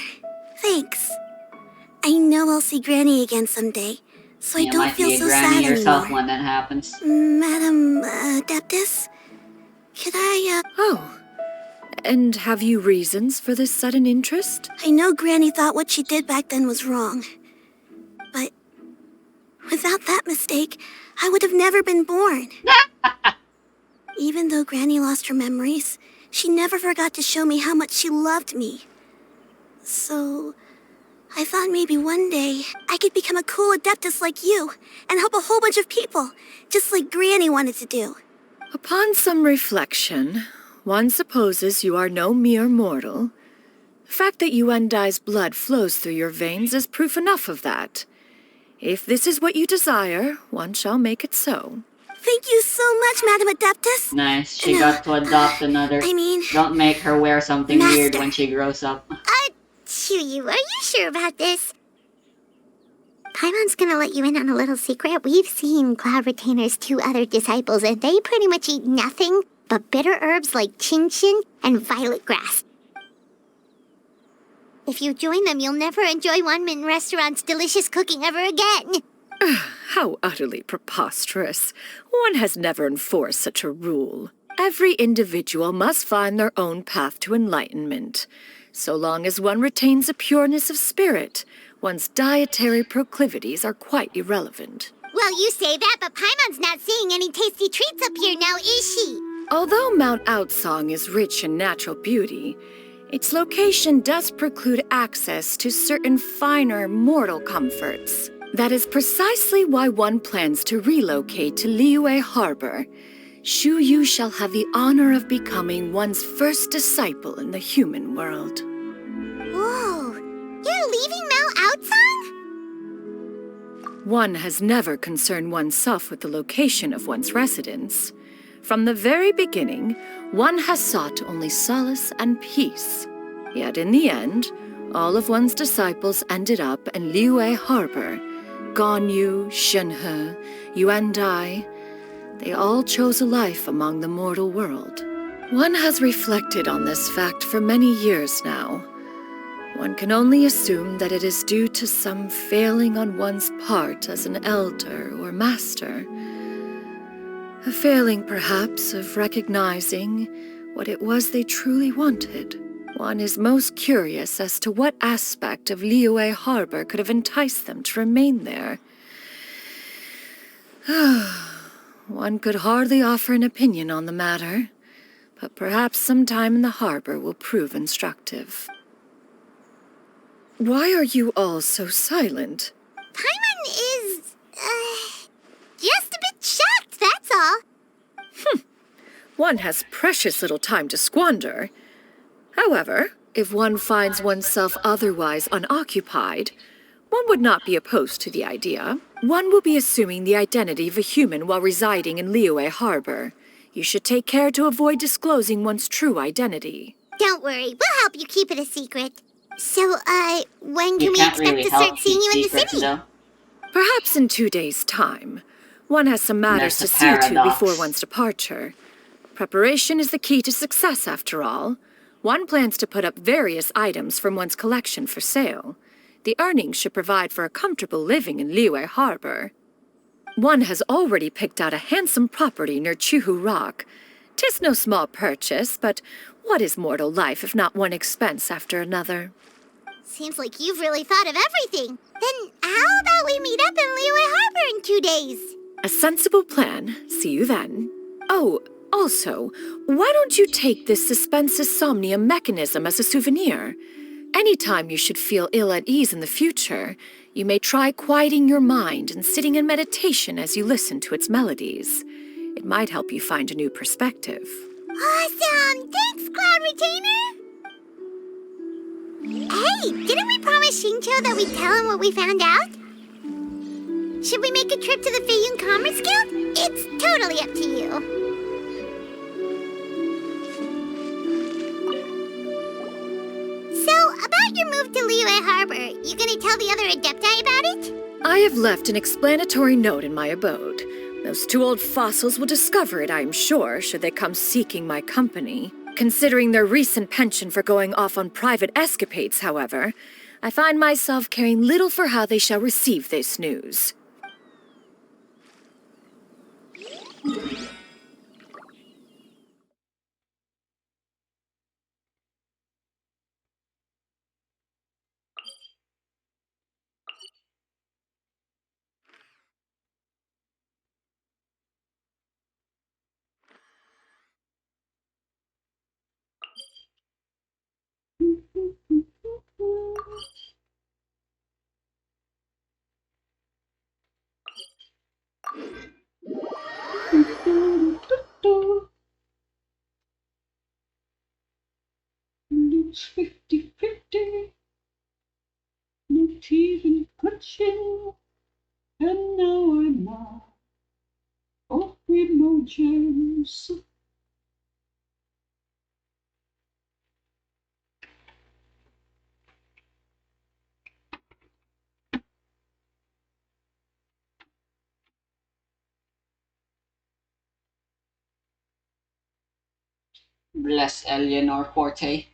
Thanks. I know I'll see Granny again someday, so I don't feel so sad Granny yourself anymore. when that happens. Madam Adeptus, could I, Oh, and have you reasons for this sudden interest? I know Granny thought what she did back then was wrong, but without that mistake, I would have never been born. Even though Granny lost her memories, she never forgot to show me how much she loved me. So, I thought maybe one day I could become a cool Adeptus like you and help a whole bunch of people, just like Granny wanted to do. Upon some reflection, one supposes you are no mere mortal. The fact that Yuandai's blood flows through your veins is proof enough of that. If this is what you desire, one shall make it so. Thank you so much, Madam Adeptus. Nice, she got to adopt another. Don't make her wear something weird when she grows up. Shuyu, are you sure about this? Paimon's gonna let you in on a little secret. We've seen Cloud Retainer's 2 other disciples, and they pretty much eat nothing but bitter herbs like chin-chin and violet grass. If you join them, you'll never enjoy One Min Restaurant's delicious cooking ever again. How utterly preposterous. One has never enforced such a rule. Every individual must find their own path to enlightenment. So long as one retains a pureness of spirit, one's dietary proclivities are quite irrelevant. Well, you say that, but Paimon's not seeing any tasty treats up here now, is she? Although Mount Outsong is rich in natural beauty, its location does preclude access to certain finer mortal comforts. That is precisely why one plans to relocate to Liyue Harbor. Shuyu shall have the honor of becoming one's first disciple in the human world. Whoa, you're leaving Mount Outsong? One has never concerned oneself with the location of one's residence. From the very beginning, one has sought only solace and peace. Yet in the end, all of one's disciples ended up in Liyue Harbor. Ganyu, Shenhe, Yuandai, they all chose a life among the mortal world. One has reflected on this fact for many years now. One can only assume that it is due to some failing on one's part as an elder or master. A failing, perhaps, of recognizing what it was they truly wanted. One is most curious as to what aspect of Liyue Harbor could have enticed them to remain there. One could hardly offer an opinion on the matter, but perhaps some time in the harbor will prove instructive. Why are you all so silent? Paimon is, just a bit shocked, that's all. One has precious little time to squander. However, if one finds oneself otherwise unoccupied, one would not be opposed to the idea. One will be assuming the identity of a human while residing in Liyue Harbor. You should take care to avoid disclosing one's true identity. Don't worry, we'll help you keep it a secret. So, when can we expect really to help start seeing you in the secrets, city? though. Perhaps in 2 days' time. One has some matters to That's a see to paradox. before one's departure. Preparation is the key to success, after all. One plans to put up various items from one's collection for sale. The earnings should provide for a comfortable living in Liyue Harbor. One has already picked out a handsome property near Chuhu Rock. 'Tis no small purchase, but what is mortal life if not one expense after another? Seems like you've really thought of everything. Then how about we meet up in Liyue Harbor in 2 days? A sensible plan. See you then. Oh, also, why don't you take this Suspensus Somnium mechanism as a souvenir? Anytime you should feel ill at ease in the future, you may try quieting your mind and sitting in meditation as you listen to its melodies. It might help you find a new perspective. Awesome! Thanks, Cloud Retainer! Hey, didn't we promise Xingqiu that we'd tell him what we found out? Should we make a trip to the Feiyun Commerce Guild? It's totally up to you. So, about your move to Liyue Harbor, you gonna tell the other Adepti about it? I have left an explanatory note in my abode. Those 2 old fossils will discover it, I am sure, should they come seeking my company. Considering their recent penchant for going off on private escapades, however, I find myself caring little for how they shall receive this news. It's 50-50, not even clutching, and now I'm out of emojis. Bless Eleanor Forte.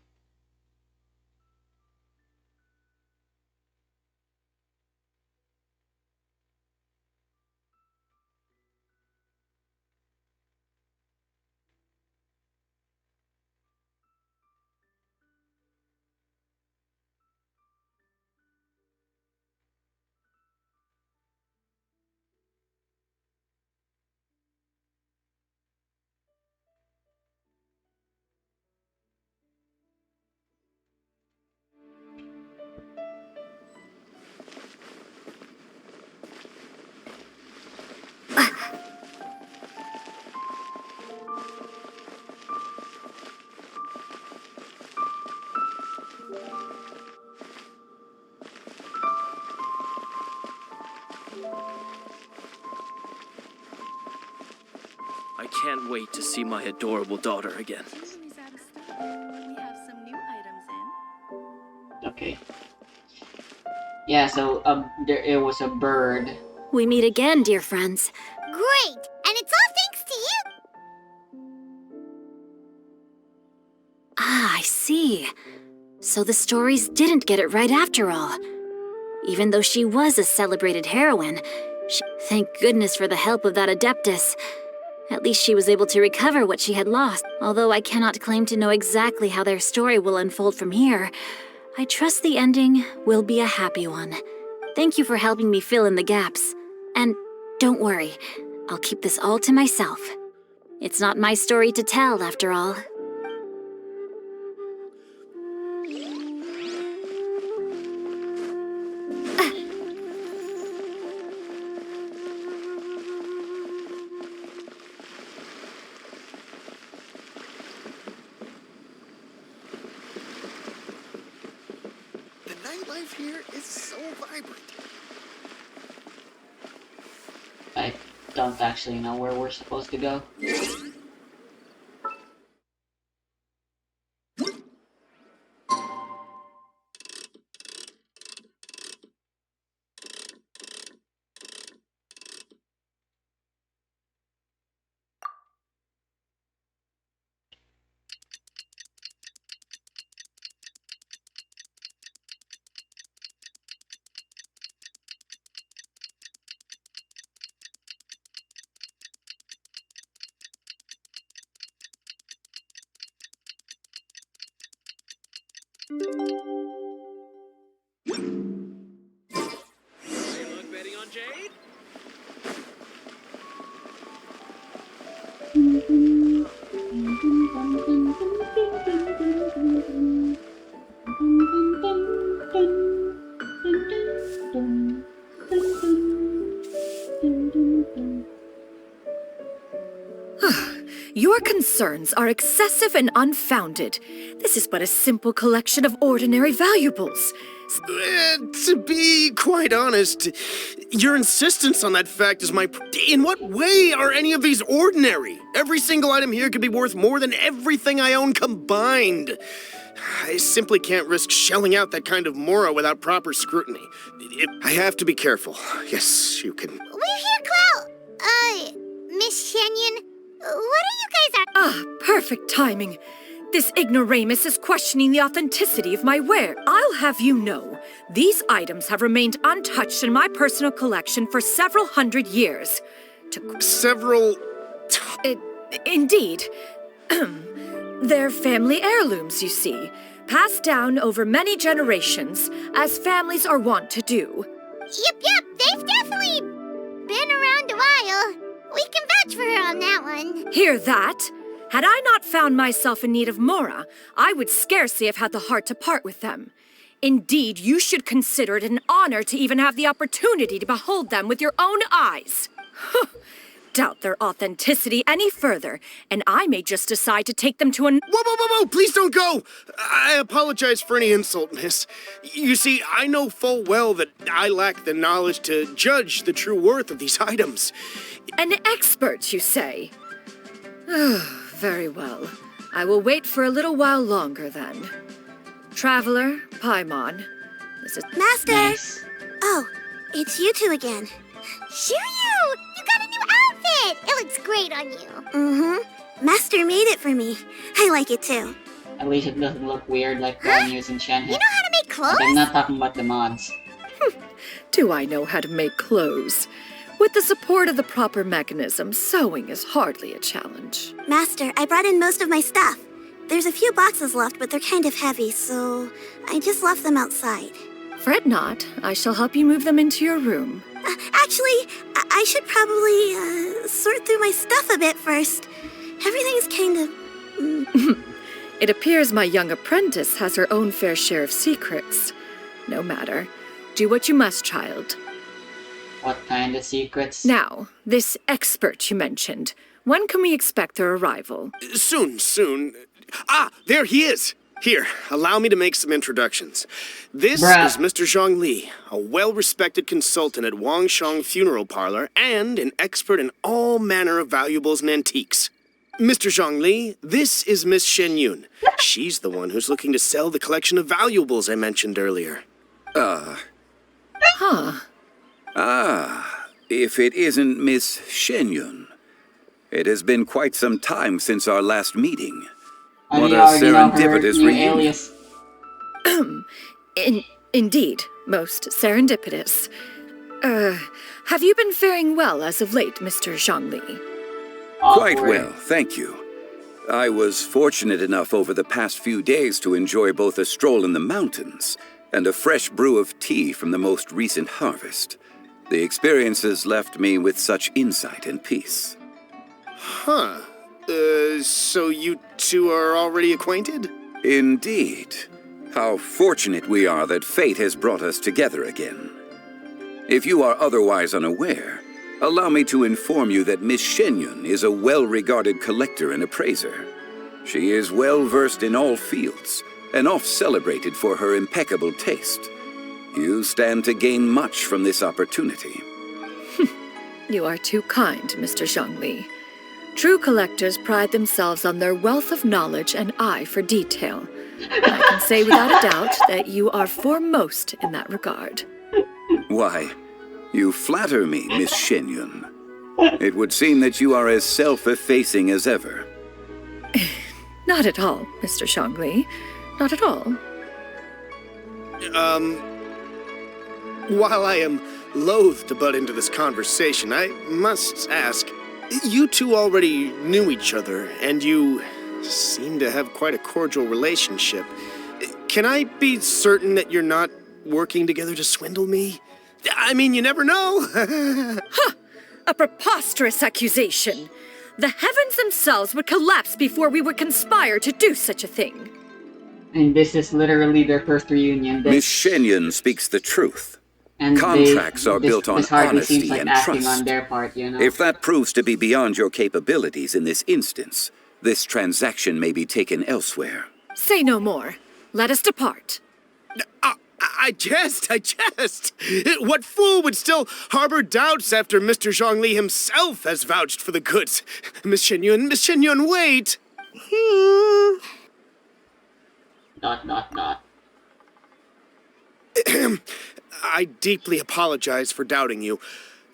I can't wait to see my adorable daughter again. Okay. Yeah, so it was a bird. We meet again, dear friends. Great! And it's all thanks to you! Ah, I see. So the stories didn't get it right after all. Even though she was a celebrated heroine, thank goodness for the help of that Adeptus. At least she was able to recover what she had lost. Although I cannot claim to know exactly how their story will unfold from here, I trust the ending will be a happy one. Thank you for helping me fill in the gaps. And don't worry, I'll keep this all to myself. It's not my story to tell, after all. The nightlife here is so vibrant. I don't actually know where we're supposed to go. Your concerns are excessive and unfounded. This is but a simple collection of ordinary valuables. To be quite honest, your insistence on that fact is In what way are any of these ordinary? Every single item here could be worth more than everything I own combined. I simply can't risk shelling out that kind of mora without proper scrutiny. I have to be careful. Yes, you can. We're here, Cloud. Miss Shenyan, what are you guys Ah, perfect timing. This ignoramus is questioning the authenticity of my ware. I'll have you know, these items have remained untouched in my personal collection for several hundred years. Several... Indeed. They're family heirlooms, you see, passed down over many generations, as families are wont to do. Yep, they've definitely been around a while. We can vouch for her on that one. Hear that? Had I not found myself in need of mora, I would scarcely have had the heart to part with them. Indeed, you should consider it an honor to even have the opportunity to behold them with your own eyes. Doubt their authenticity any further, and I may just decide to take them to an— Whoa! Please don't go! I apologize for any insult, miss. You see, I know full well that I lack the knowledge to judge the true worth of these items. An expert, you say? Very well. I will wait for a little while longer, then. Traveler, Paimon, this is— Master! Nice. Oh, it's you two again. Shiryu! You got a new outfit! It looks great on you. Mm-hmm. Master made it for me. I like it too. At least it doesn't look weird like Ganyu's in Shenhe. You know how to make clothes? But I'm not talking about the mods. Do I know how to make clothes? With the support of the proper mechanism, sewing is hardly a challenge. Master, I brought in most of my stuff. There's a few boxes left, but they're kind of heavy, so I just left them outside. Fret not. I shall help you move them into your room. Actually, I should probably sort through my stuff a bit first. Everything's kind of... It appears my young apprentice has her own fair share of secrets. No matter. Do what you must, child. What kind of secrets? Now, this expert you mentioned. When can we expect their arrival? Soon. Ah, there he is! Here, allow me to make some introductions. This Bruh. is Mr. Zhang Li, a well-respected consultant at Wangshang Funeral Parlor and an expert in all manner of valuables and antiques. Mr. Zhang Li, this is Miss Shen Yun. She's the one who's looking to sell the collection of valuables I mentioned earlier. If it isn't Miss Shenyun. It has been quite some time since our last meeting. I What a already know her serendipitous new reunion. alias. Indeed, most serendipitous. Have you been faring well as of late, Mr. Zhongli? Quite well, thank you. I was fortunate enough over the past few days to enjoy both a stroll in the mountains and a fresh brew of tea from the most recent harvest. The experiences left me with such insight and peace. Huh. So you two are already acquainted? Indeed. How fortunate we are that fate has brought us together again. If you are otherwise unaware, allow me to inform you that Miss Shenyun is a well-regarded collector and appraiser. She is well-versed in all fields, and oft-celebrated for her impeccable taste. You stand to gain much from this opportunity. You are too kind, Mr. Zhongli. True collectors pride themselves on their wealth of knowledge and eye for detail. I can say without a doubt that you are foremost in that regard. Why, you flatter me, Miss Shenyun. It would seem that you are as self-effacing as ever. Not at all, Mr. Zhongli. Not at all. While I am loath to butt into this conversation, I must ask, you two already knew each other, and you seem to have quite a cordial relationship. Can I be certain that you're not working together to swindle me? I mean, you never know. Huh! A preposterous accusation. The heavens themselves would collapse before we would conspire to do such a thing. And this is literally their first reunion. Miss Shenyun speaks the truth. And Contracts are built on honesty like and acting trust. on their part, you know? If that proves to be beyond your capabilities in this instance, this transaction may be taken elsewhere. Say no more. Let us depart. I jest. What fool would still harbor doubts after Mr. Zhongli himself has vouched for the goods? Miss Shenyun, wait! I deeply apologize for doubting you.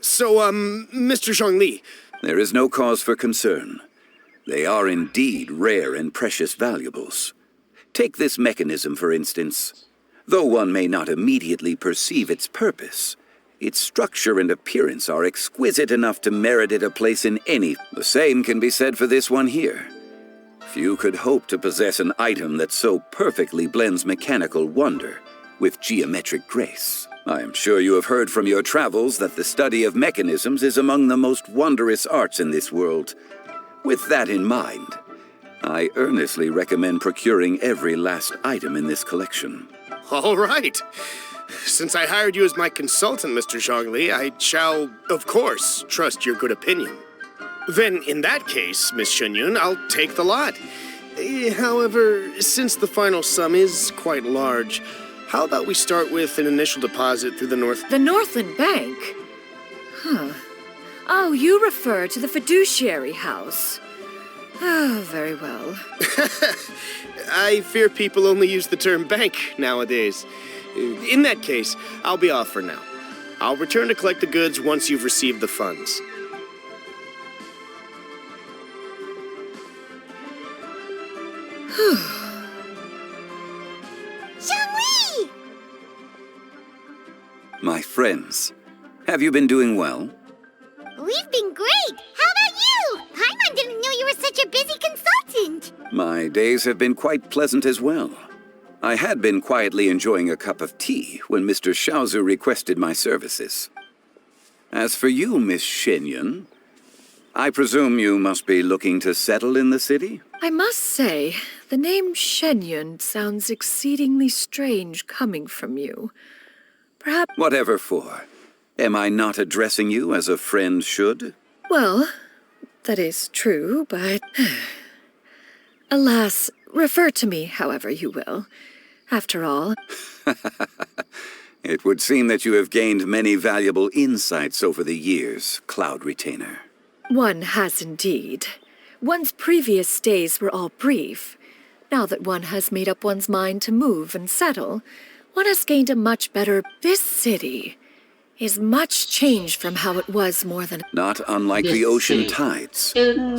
So, Mr. Zhongli. There is no cause for concern. They are indeed rare and precious valuables. Take this mechanism, for instance. Though one may not immediately perceive its purpose, its structure and appearance are exquisite enough to merit it a place in any. The same can be said for this one here. Few could hope to possess an item that so perfectly blends mechanical wonder with geometric grace. I am sure you have heard from your travels that the study of mechanisms is among the most wondrous arts in this world. With that in mind, I earnestly recommend procuring every last item in this collection. All right. Since I hired you as my consultant, Mr. Zhongli, I shall, of course, trust your good opinion. Then, in that case, Miss Shenyun, I'll take the lot. However, since the final sum is quite large, how about we start with an initial deposit through the The Northland Bank? Huh. Oh, you refer to the fiduciary house. Oh, very well. I fear people only use the term bank nowadays. In that case, I'll be off for now. I'll return to collect the goods once you've received the funds. Zhongli! My friends, have you been doing well? We've been great! How about you? Paimon didn't know you were such a busy consultant! My days have been quite pleasant as well. I had been quietly enjoying a cup of tea when Mr. Xiaozu requested my services. As for you, Miss Shenyun, I presume you must be looking to settle in the city? I must say, the name Shenyun sounds exceedingly strange coming from you. Perhaps... Whatever for. Am I not addressing you as a friend should? Well, that is true, but... Alas, refer to me however you will. After all... It would seem that you have gained many valuable insights over the years, Cloud Retainer. One has indeed. One's previous stays were all brief. Now that one has made up one's mind to move and settle, one has gained a much better... This city. is much changed from how it was more than... Not unlike the ocean tides,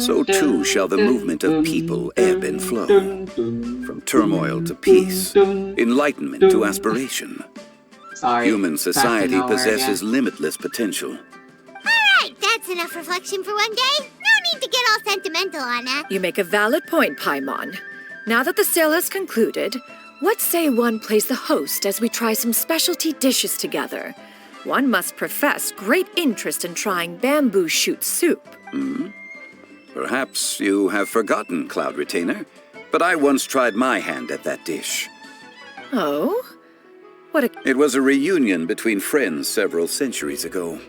so too shall the movement of people ebb and flow. From turmoil to peace, enlightenment to aspiration. Sorry, Human society back to nowhere possesses again. limitless potential. Alright, that's enough reflection for one day. No need to get all sentimental on that. You make a valid point, Paimon. Now that the sale has concluded, what say one plays the host as we try some specialty dishes together? One must profess great interest in trying bamboo shoot soup. Perhaps you have forgotten, Cloud Retainer, but I once tried my hand at that dish. Oh? It was a reunion between friends several centuries ago.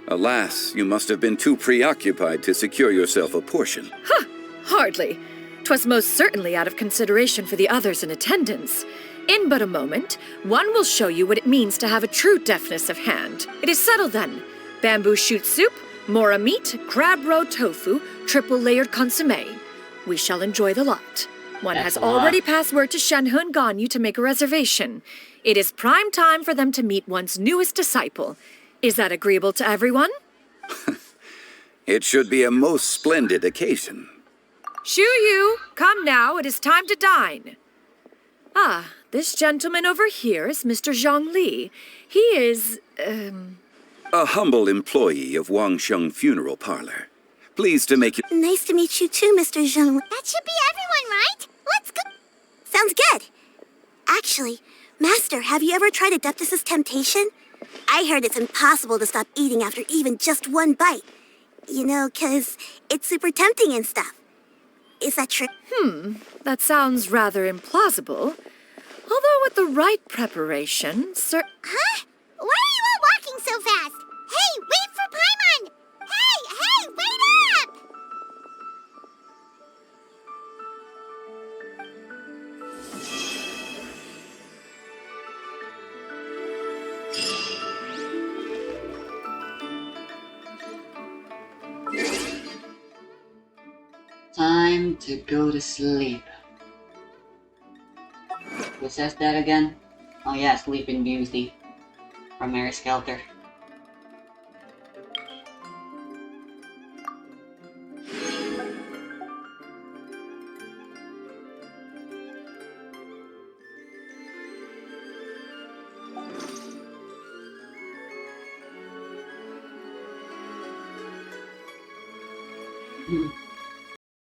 Alas, you must have been too preoccupied to secure yourself a portion. Huh! Hardly. 'Twas most certainly out of consideration for the others in attendance. In but a moment, one will show you what it means to have a true deftness of hand. It is settled then. Bamboo shoot soup, mora meat, crab roe tofu, triple-layered consommé. We shall enjoy the lot. One has already passed word to Shenhe and Ganyu to make a reservation. It is prime time for them to meet one's newest disciple. Is that agreeable to everyone? It should be a most splendid occasion. Shu Yu, come now, it is time to dine. Ah, this gentleman over here is Mr. Zhang Li. He is, A humble employee of Wang Sheng Funeral Parlor. Pleased to make you... Nice to meet you too, Mr. Zhang. That should be everyone, right? Let's go. Sounds good. Actually, Master, have you ever tried Adeptus' temptation? I heard it's impossible to stop eating after even just one bite. You know, 'cause it's super tempting and stuff. Is that true? That sounds rather implausible. Although with the right preparation, Huh? Why are you all walking so fast? Hey, wait for Paimon! Hey, wait up! Time to go to sleep. Who says that again? Oh yeah, Sleeping Beauty. From Mary Skelter.